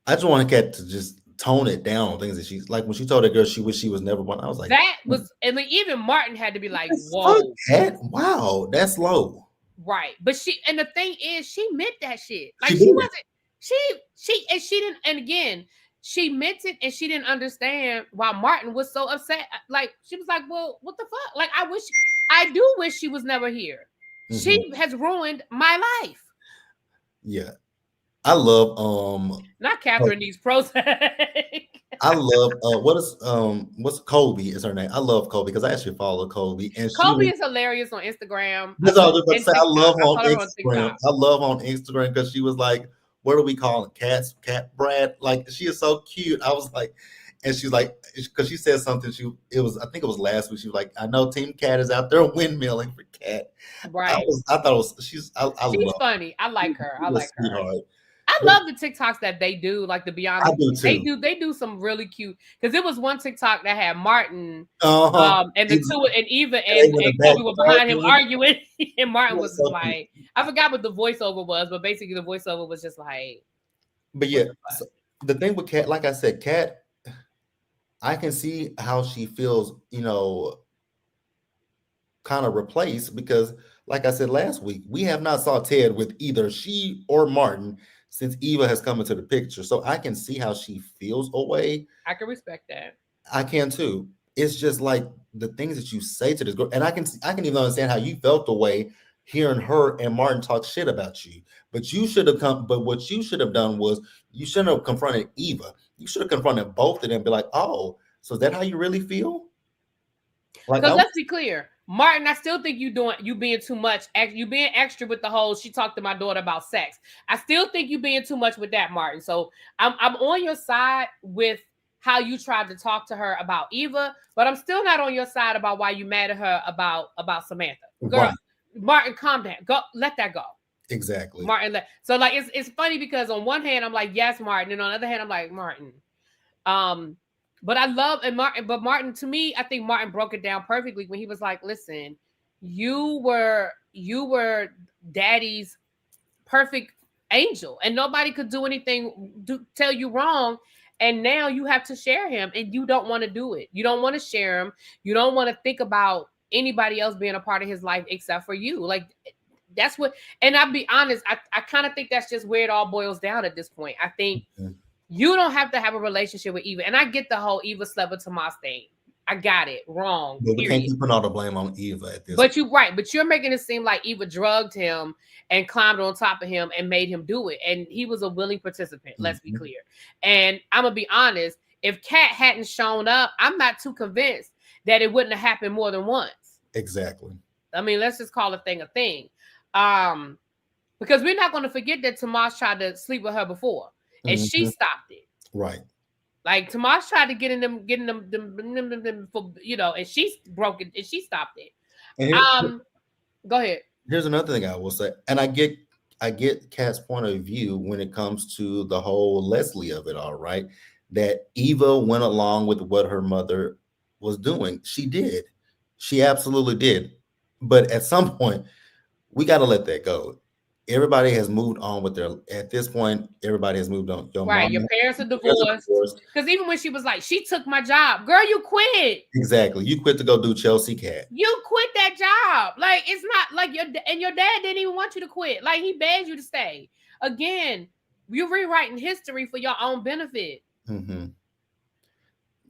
I just want Kat to just tone it down on things that she's like when she told that girl she wished she was never born. I was like, that was, and like even Martin had to be like, whoa. Kat, wow, that's low. Right. But and the thing is, she meant that shit. Like she wasn't, she didn't, and again, she meant it and she didn't understand why Martin was so upset. Like, she was like, well, what the fuck? Like, I do wish she was never here. Mm-hmm. She has ruined my life. Yeah. I love, not Catherine needs Prozac. I love, what's Colby is her name. I love Colby because I actually follow Colby. And Colby is hilarious on Instagram. That's all I was about to say. I love her on Instagram. I love on Instagram because she was like, what do we call it? Cat Brad. Like, she is so cute. I was like, and she's like, because she said something. I think it was last week. She was like, I know Team Cat is out there windmilling for Cat. Right. I thought it was, she's funny. I like her. I like her. Sweetheart. I love the TikToks that they do, like the Beyond. I do too. They do some really cute, because it was one TikTok that had Martin, and the two and Eva and Kobe were behind him arguing, and Martin was just like, I forgot what the voiceover was, but basically the voiceover was just like. But yeah, so the thing with Kat, like I said, Kat, I can see how she feels, kind of replaced because, like I said last week, we have not saw Ted with either she or Martin since Eva has come into the picture. So I can see how she feels away. I can respect that. I can too. It's just like the things that you say to this girl. And I can even understand how you felt away hearing her and Martin talk shit about you. But what you should have done was you shouldn't have confronted Eva. You should have confronted both of them and be like, oh, so is that how you really feel? Like, because let's be clear. Martin, I still think you being too much. You being extra with the whole, she talked to my daughter about sex. I still think you being too much with that, Martin. So I'm on your side with how you tried to talk to her about Eva, but I'm still not on your side about why you mad at her about Samantha. Girl, right. Martin, calm down. Go, let that go. Exactly. Martin, so like it's funny because on one hand I'm like, yes, Martin, and on the other hand I'm like, Martin. But I love Martin, to me, I think Martin broke it down perfectly when he was like, listen, you were daddy's perfect angel and nobody could do anything, tell you wrong. And now you have to share him and you don't want to do it. You don't want to share him. You don't want to think about anybody else being a part of his life except for you. Like, that's what, and I'll be honest, I kind of think that's just where it all boils down at this point. I think you don't have to have a relationship with Eva. And I get the whole Eva slept with Tomas thing. I got it wrong. But we can't keep putting all the blame on Eva at this point. But you're making it seem like Eva drugged him and climbed on top of him and made him do it. And he was a willing participant, let's be clear. And I'm going to be honest, if Kat hadn't shown up, I'm not too convinced that it wouldn't have happened more than once. Exactly. I mean, let's just call a thing a thing. Because we're not going to forget that Tomas tried to sleep with her before. And she stopped it. Right. Like Tomas tried to getting them for, and she broke it and she stopped it. Go ahead. Here's another thing I will say. And I get Kat's point of view when it comes to the whole Leslie of it all, right? That Eva went along with what her mother was doing. She did. She absolutely did. But at some point, we got to let that go. Everybody has moved on at this point, everybody has moved on. Your parents are divorced. Because even when she was like, she took my job. Girl, you quit. Exactly. You quit to go do Chelsea Cat. You quit that job. Like, it's not like your dad didn't even want you to quit. Like, he begged you to stay. Again, you're rewriting history for your own benefit. Mm-hmm.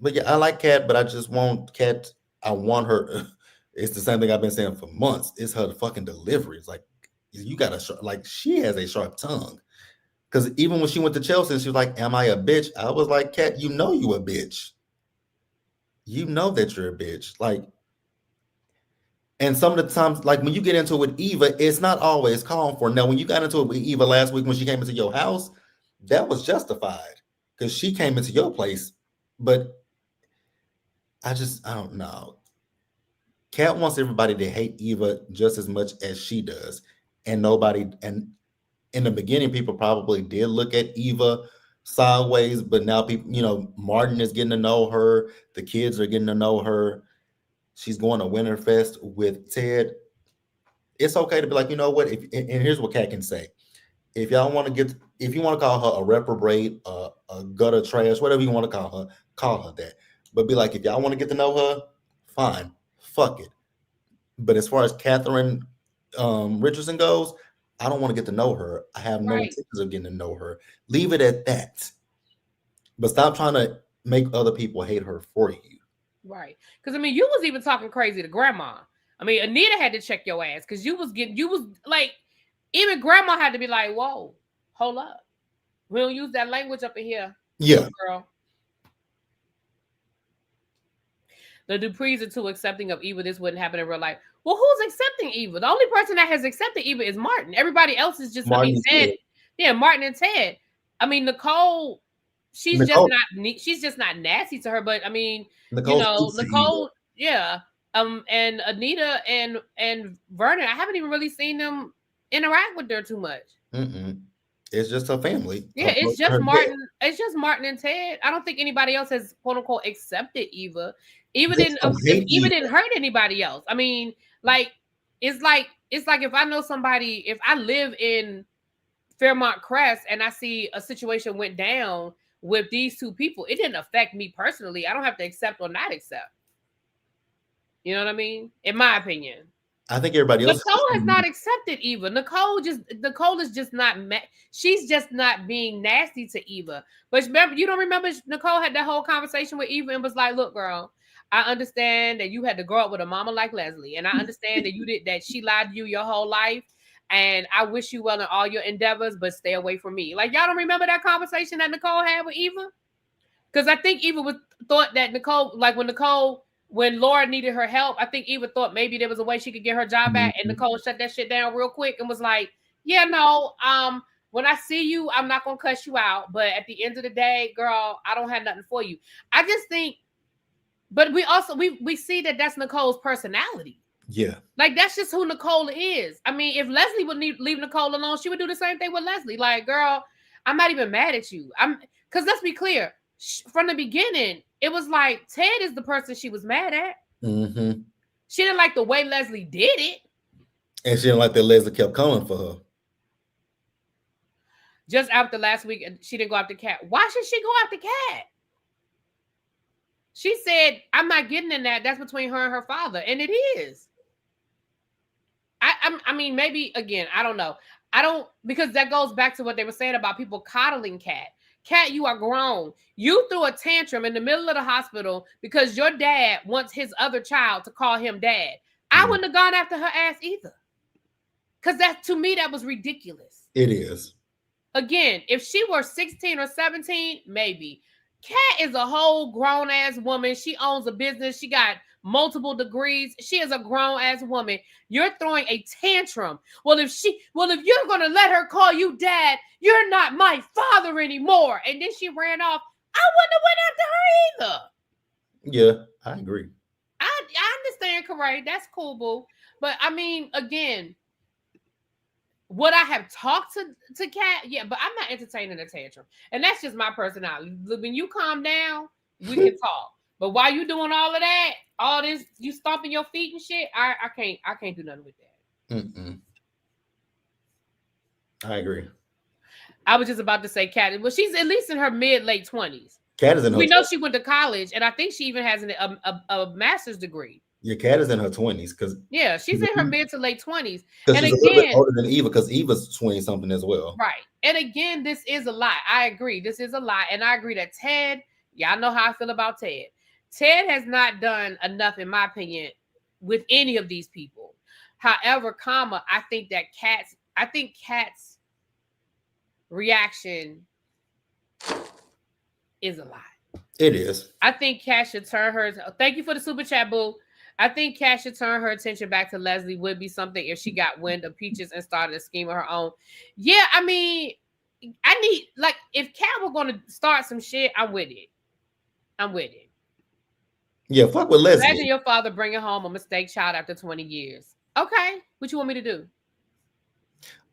But yeah, I like Kat, but I just want Kat. I want her. It's the same thing I've been saying for months. It's her fucking delivery. It's like you got a like she has a sharp tongue. Because even when she went to Chelsea, she was like, "Am I a bitch?" I was like, "Kat, you know you a bitch. You know that you're a bitch." Like, and some of the times, like when you get into it with Eva, it's not always called for. Now, when you got into it with Eva last week when she came into your house, that was justified because she came into your place. But I don't know. Kat wants everybody to hate Eva just as much as she does. And nobody, and in the beginning, people probably did look at Eva sideways, but now people, Martin is getting to know her. The kids are getting to know her. She's going to Winterfest with Ted. It's okay to be like, you know what? And here's what Kat can say. If you want to call her a reprobate, a gutter trash, whatever you want to call her that. But be like, if y'all want to get to know her, fine. Fuck it. But as far as Catherine Richardson goes, I don't want to get to know her. I have no intentions of getting to know her. Leave it at that. But stop trying to make other people hate her for you. Right. Because, you was even talking crazy to grandma. Anita had to check your ass because you was like, even grandma had to be like, whoa, hold up. We don't use that language up in here. Yeah. Girl. The Duprees are too accepting of Eva. This wouldn't happen in real life. Well, who's accepting Eva? The only person that has accepted Eva is Martin. Everybody else is just, Ted. Yeah, Martin and Ted. Nicole, she's just not nasty to her, but Nicole, yeah. And Anita and Vernon, I haven't even really seen them interact with her too much. Mm-mm. It's just her family. Yeah, it's just Martin. It's just Martin and Ted. I don't think anybody else has quote unquote accepted Eva. Eva didn't hurt anybody else. It's like if I know somebody, if I live in Fairmont Crest and I see a situation went down with these two people, it didn't affect me personally. I don't have to accept or not accept. You know what I mean? In my opinion. I think everybody else. Nicole has not accepted Eva. Nicole is just not. She's just not being nasty to Eva. But remember, you don't remember Nicole had that whole conversation with Eva and was like, "Look, girl, I understand that you had to grow up with a mama like Leslie, and I understand that she lied to you your whole life, and I wish you well in all your endeavors, but stay away from me." Like, y'all don't remember that conversation that Nicole had with Eva? Because I think Eva thought that Nicole, like when Laura needed her help, I think Eva thought maybe there was a way she could get her job back, and Nicole shut that shit down real quick and was like, "Yeah, no, when I see you, I'm not gonna cuss you out, but at the end of the day, girl, I don't have nothing for you." I just think, but we also we see that that's Nicole's personality. Yeah, like that's just who Nicole is. If Leslie would leave Nicole alone, she would do the same thing with Leslie. Like, girl, I'm not even mad at you. Because let's be clear, from the beginning, it was like Ted is the person she was mad at. Mm-hmm. She didn't like the way Leslie did it. And she didn't like that Leslie kept coming for her. Just after last week, she didn't go after Kat. Why should she go after Kat? She said, "I'm not getting in that. That's between her and her father." And it is. Maybe, again, I don't know. Because that goes back to what they were saying about people coddling Kat. Kat, you are grown. You threw a tantrum in the middle of the hospital because your dad wants his other child to call him dad. I wouldn't have gone after her ass either. Because to me, that was ridiculous. It is. Again, if she were 16 or 17, maybe. Kat is a whole grown ass woman. She owns a business. She got multiple degrees. She is a grown ass woman. You're throwing a tantrum. Well, if you're gonna let her call you dad, you're not my father anymore. And then she ran off. I wouldn't have went after her either. Yeah, I agree. I understand, Corey. That's cool, boo. But again, would I have talked to Kat? Yeah, but I'm not entertaining a tantrum. And that's just my personality. When you calm down, we can talk. But while you doing all of that, all this, you stomping your feet and shit, I can't do nothing with that. Mm-mm. I agree. I was just about to say Kat. Well, she's at least in her late 20s. Kat is in her. We know she went to college, and I think she even has a master's degree. Your cat is in her 20s because Yeah, she's in her mid to late 20s. she's And a little bit again, older than Eva because Eva's 20 something as well. right. And again, this is a lie. I agree. This is a lie. And I agree that Ted, y'all know how I feel about Ted. Ted has not done enough, in my opinion, with any of these people. However, I think Kat's reaction is a lie. It is. I think Kat should turn her. Thank you for the super chat, boo. I think Kat should turn her attention back to Leslie. Would be something if she got wind of Peaches and started a scheme of her own. Yeah, I mean, I need, like, if Kat were going to start some shit, I'm with it. Yeah, fuck with Leslie. Imagine your father bringing home a mistake child after 20 years. Okay, what you want me to do?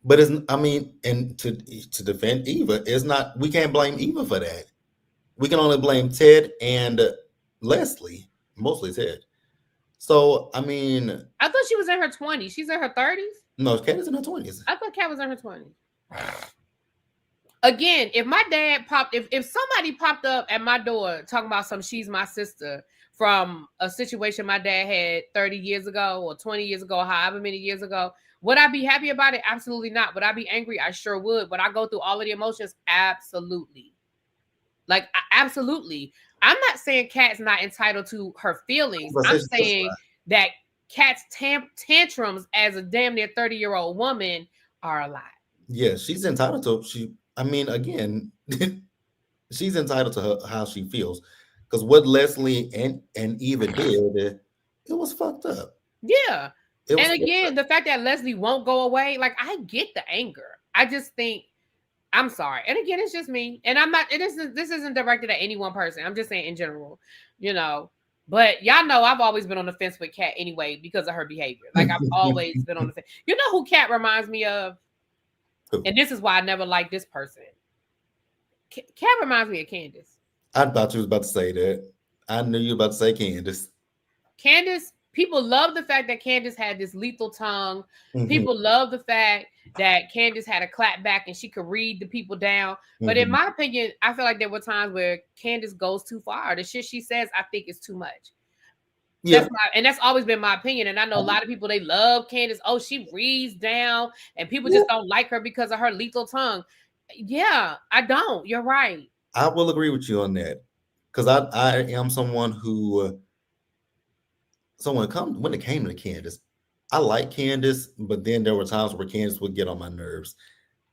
But and to defend Eva, it's not. We can't blame Eva for that. We can only blame Ted and Leslie, mostly Ted. So, I mean, I thought she was in her 20s. She's in her 30s? No, Kat is in her 20s. I thought Kat was in her 20s. Again, if my dad if somebody popped up at my door talking about she's my sister from a situation my dad had 30 years ago or 20 years ago, however many years ago, would I be happy about it? Absolutely not. Would I be angry? I sure would. Would I go through all of the emotions? Absolutely. Like, absolutely. I'm not saying Kat's not entitled to her feelings. I'm saying that Kat's tantrums as a damn near 30-year-old woman are a lot. Yeah, she's entitled to. Again, she's entitled to how she feels. Because what Leslie and Eva did, it was fucked up. Yeah. And again, the fact that Leslie won't go away, like, I get the anger. I just think, I'm sorry. And again, it's just me. And I'm not, this isn't directed at any one person. I'm just saying in general, you know. But y'all know I've always been on the fence with Kat anyway because of her behavior. Like, I've always been on the fence. You know who Kat reminds me of? Who? And this is why I never liked this person. Kat reminds me of Candace. I thought you was about to say that. I knew you were about to say Candace. Candace, people love the fact that Candace had this lethal tongue. Mm-hmm. People love the fact that Candace had a clap back and she could read the people down. Mm-hmm. But in my opinion, I feel like there were times where Candace goes too far. The shit she says, I think, is too much. Yeah. That's always been my opinion. And I know a lot of people, they love Candace. Oh, she reads down and people just don't like her because of her lethal tongue. Yeah, I don't. You're right. I will agree with you on that. Because I am someone who... when it came to Candace, I like Candace, but then there were times where Candace would get on my nerves.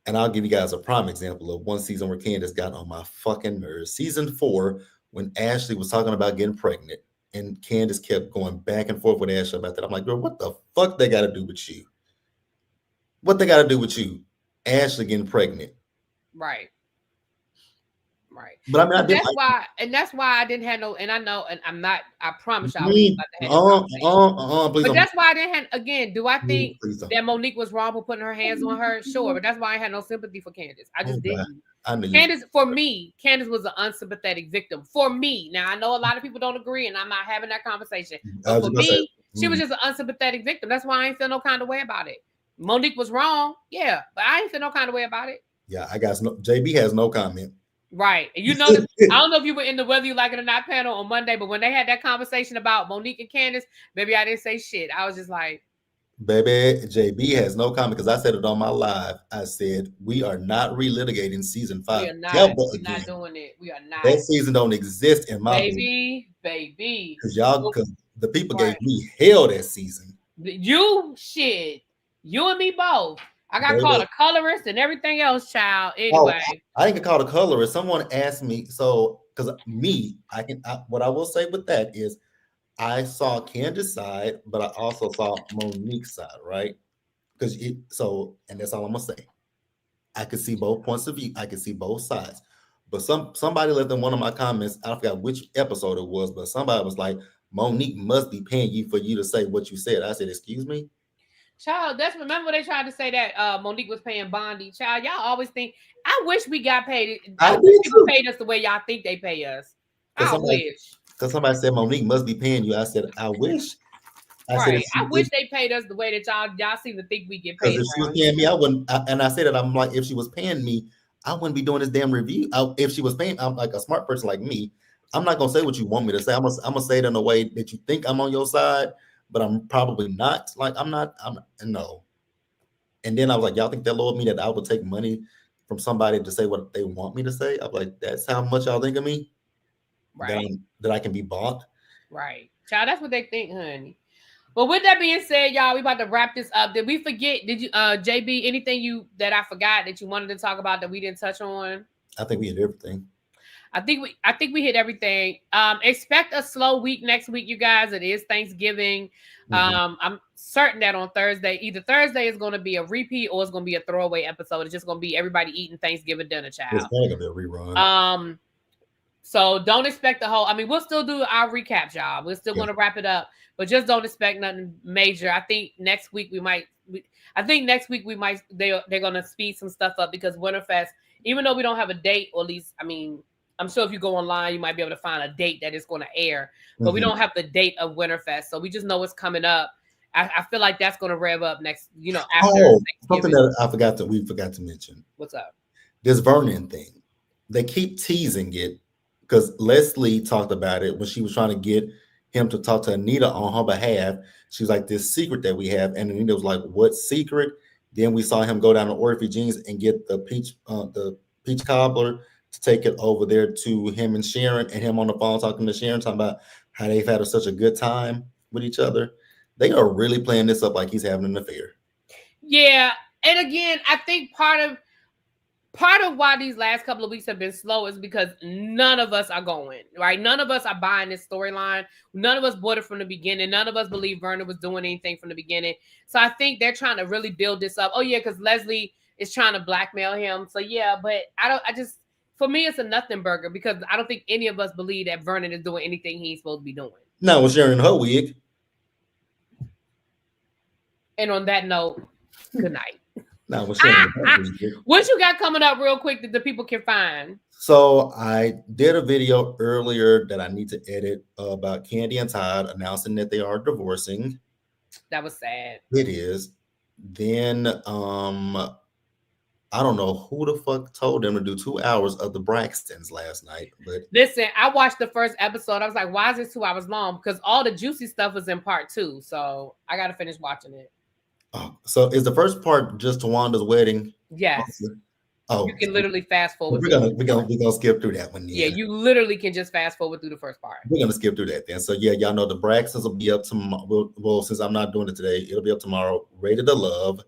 And I'll give you guys a prime example of one season where Candace got on my fucking nerves. Season 4, when Ashley was talking about getting pregnant, and Candace kept going back and forth with Ashley about that. I'm like, girl, what the fuck they got to do with you? What they got to do with you? Ashley getting pregnant. Right. Right. But I mean, that's why I didn't have no, and I know, and I'm not, I promise y'all but that's why I didn't have, again, do I think that Monique was wrong for putting her hands on her? Sure, but that's why I had no sympathy for Candace. I just didn't. Candace, for me, Candace was an unsympathetic victim. For me. Now, I know a lot of people don't agree, and I'm not having that conversation. But for me, she was just an unsympathetic victim. That's why I ain't feel no kind of way about it. Monique was wrong, yeah, but I ain't feel no kind of way about it. Yeah, I got JB has no comment. Right. And you know, I don't know if you were in the Whether You Like It or Not panel on Monday, but when they had that conversation about Monique and Candace, maybe I didn't say shit. I was just like, baby, JB has no comment because I said it on my live. I said, we are not relitigating season 5. We are not, we're not doing it. We are not. That season don't exist in my baby. Because the people gave me hell that season. You and me both. I got called a colorist and everything else, child. Anyway, I didn't get called a colorist. Someone asked me, because what I will say with that is, I saw Candace's side, but I also saw Monique's side, right? And that's all I'm gonna say. I could see both points of view. I could see both sides. But somebody left in one of my comments, I forgot which episode it was, but somebody was like, Monique must be paying you for you to say what you said. I said, excuse me? Child, remember when they tried to say that Monique was paying Bondi. Child, y'all always think, I wish we got paid. I wish people paid us the way y'all think they pay us. I wish. Because somebody said Monique must be paying you. I said, I wish. I wish they paid us the way that y'all seem to think we get paid. Because if she was paying me, I wouldn't. And I said that, I'm like, if she was paying me, I wouldn't be doing this damn review. If she was paying, I'm like a smart person like me. I'm not gonna say what you want me to say. I'm gonna say it in a way that you think I'm on your side. but I'm probably not. Like, I'm no. And then I was like, y'all think that low of me that I would take money from somebody to say what they want me to say? I'm like, that's how much y'all think of me? Right. That I can be bought? Right. Child, that's what they think, honey. But with that being said, y'all, we about to wrap this up. Did we forget? Did you, JB, anything that I forgot that you wanted to talk about that we didn't touch on? I think we hit everything. I think we hit everything. Expect a slow week next week, you guys. It is Thanksgiving. I'm certain that on Thursday, either Thursday is going to be a repeat or it's going to be a throwaway episode. It's just going to be everybody eating Thanksgiving dinner, child. It's probably going to be a rerun. So don't expect the whole. I mean, we'll still do our recap, y'all. We're still going to wrap it up, but just don't expect nothing major. I think next week we might. They're going to speed some stuff up because Winterfest, even though we don't have a date, or at least, I mean, I'm sure if you go online, you might be able to find a date that is going to air, but we don't have the date of Winterfest, so we just know it's coming up. I feel like that's going to rev up next. After something that we forgot to mention. What's up? This Vernon thing. They keep teasing it. Because Leslie talked about it when she was trying to get him to talk to Anita on her behalf. She was like, this secret that we have. And Anita was like, what secret? Then we saw him go down to Orphy Jeans and get the peach cobbler to take it over there to him and Sharon, and him on the phone talking to Sharon, talking about how they've had such a good time with each other. They are really playing this up like he's having an affair. Yeah. And again, I think part of why these last couple of weeks have been slow is because none of us are going, right? None of us are buying this storyline. None of us bought it from the beginning. None of us believe Vernon was doing anything from the beginning. So I think they're trying to really build this up. Oh yeah, because Leslie is trying to blackmail him. So yeah, but for me, it's a nothing burger because I don't think any of us believe that Vernon is doing anything he's supposed to be doing. No, with Sharon her wig. And on that note, good night. Now, what you got coming up real quick that the people can find? So I did a video earlier that I need to edit about Candy and Todd announcing that they are divorcing. That was sad. It is. Then I don't know who the fuck told them to do 2 hours of the Braxtons last night. But listen, I watched the first episode. I was like, why is it 2 hours long? Because all the juicy stuff was in part 2. So I got to finish watching it. Oh, so is the first part just Tawanda's wedding? Yes. Oh, you can literally fast forward. We're gonna skip through that one. Yeah, you literally can just fast forward through the first part. We're gonna skip through that then. So yeah, y'all know the Braxtons will be up tomorrow. Well, since I'm not doing it today, it'll be up tomorrow. Rated to Love.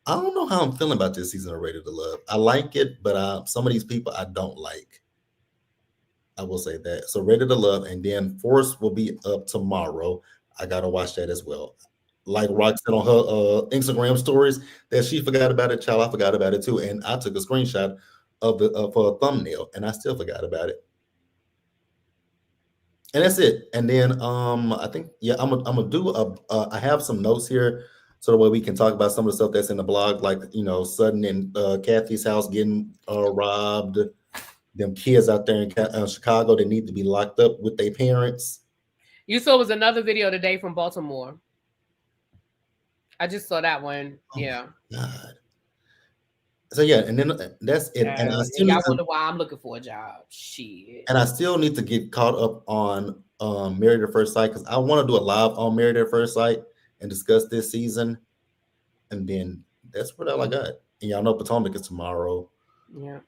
I don't know how I'm feeling about this season of Rated to Love. I like it, but some of these people I don't like. I will say that. So Rated to Love, and then Force will be up tomorrow. I gotta watch that as well. Like Rock said on her Instagram stories that she forgot about it. Child, I forgot about it too. And I took a screenshot of it for a thumbnail, and I still forgot about it. And that's it. And then I think I'm gonna do I have some notes here so that way we can talk about some of the stuff that's in the blog, like Sutton and Kathy's house getting robbed. Them kids out there in Chicago that need to be locked up with their parents. You saw it was another video today from Baltimore. I just saw that one. Yeah. God. So yeah, and then that's it. And I still y'all wonder why I'm looking for a job. Shit. And I still need to get caught up on Married at First Sight because I want to do a live on Married at First Sight and discuss this season. And then that's what all I got. And y'all know Potomac is tomorrow. Yeah.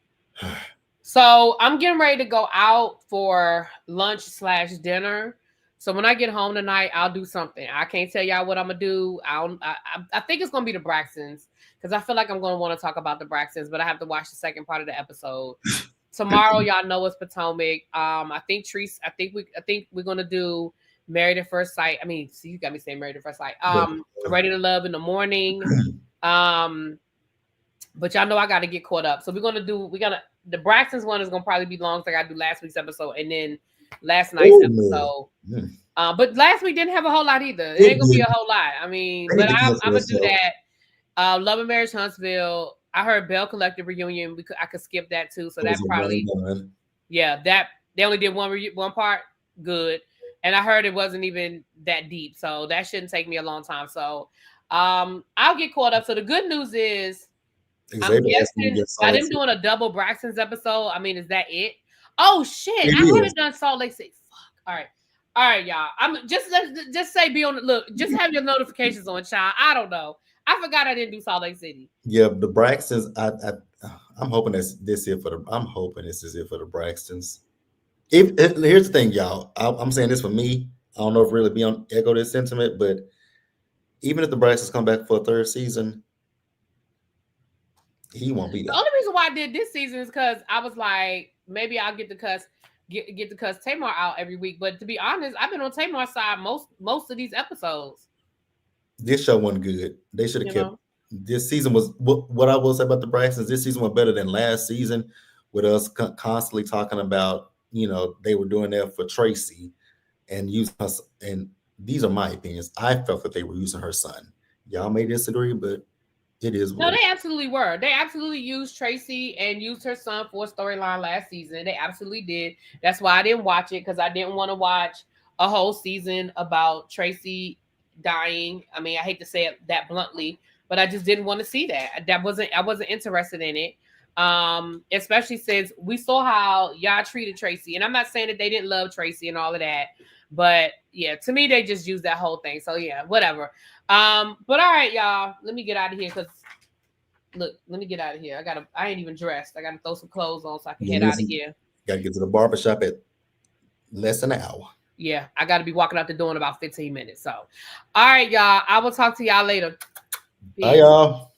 So I'm getting ready to go out for lunch/dinner. So when I get home tonight, I'll do something. I can't tell y'all what I'm gonna do. I think it's gonna be the Braxtons because I feel like I'm gonna want to talk about the Braxtons, but I have to watch the second part of the episode. Tomorrow, y'all know it's Potomac. I think we're gonna do Married at First Sight. I mean, see, you got me saying Married at First Sight. Ready to Love in the morning. But y'all know I got to get caught up. So the Braxtons one is gonna probably be long. So I got to do last week's episode and then last night's episode. But last week didn't have a whole lot either. It ain't gonna be a whole lot. I mean, but I'm gonna do that. Love and Marriage Huntsville. I heard Bell Collective reunion. I could skip that too. So that probably, that they only did one part. Good. And I heard it wasn't even that deep. So that shouldn't take me a long time. So I'll get caught up. So the good news is I'm guessing by them doing a double Braxton's episode. I mean, is that it? Oh shit! I haven't done Salt Lake City. Fuck. All right. All right, y'all. I'm just say be on the look. Just have your notifications on, child. I don't know. I forgot I didn't do Salt Lake City. Yeah, the Braxtons. I'm hoping I'm hoping this is it for the Braxtons. If here's the thing, y'all. I'm saying this for me. I don't know if really be on echo this sentiment, but even if the Braxtons come back for a third season, he won't be The there. only reason why I did this season is because I was like, maybe I'll get to cuss Tamar out every week. But to be honest, I've been on Tamar's side most of these episodes. This show wasn't good. They should have You kept. know? This season was what I will say about the Braxtons. This season was better than last season, with us constantly talking about they were doing that for Tracy and using us. And these are my opinions. I felt that they were using her son. Y'all may disagree, but it is. No, they absolutely were. They absolutely used Tracy and used her son for a storyline last season. They absolutely did. That's why I didn't watch it, because I didn't want to watch a whole season about Tracy dying. I mean, I hate to say it that bluntly, but I just didn't want to see that. I wasn't interested in it. Especially since we saw how y'all treated Tracy. And I'm not saying that they didn't love Tracy and all of that, but yeah, to me, they just used that whole thing. So yeah, whatever. But all right, y'all, let me get out of here, because let me get out of here. I ain't even dressed. I gotta throw some clothes on so I can head out of here. Gotta get to the barbershop at less than an hour. Yeah, I gotta be walking out the door in about 15 minutes. So all right, y'all, I will talk to y'all later. Peace. Bye, y'all.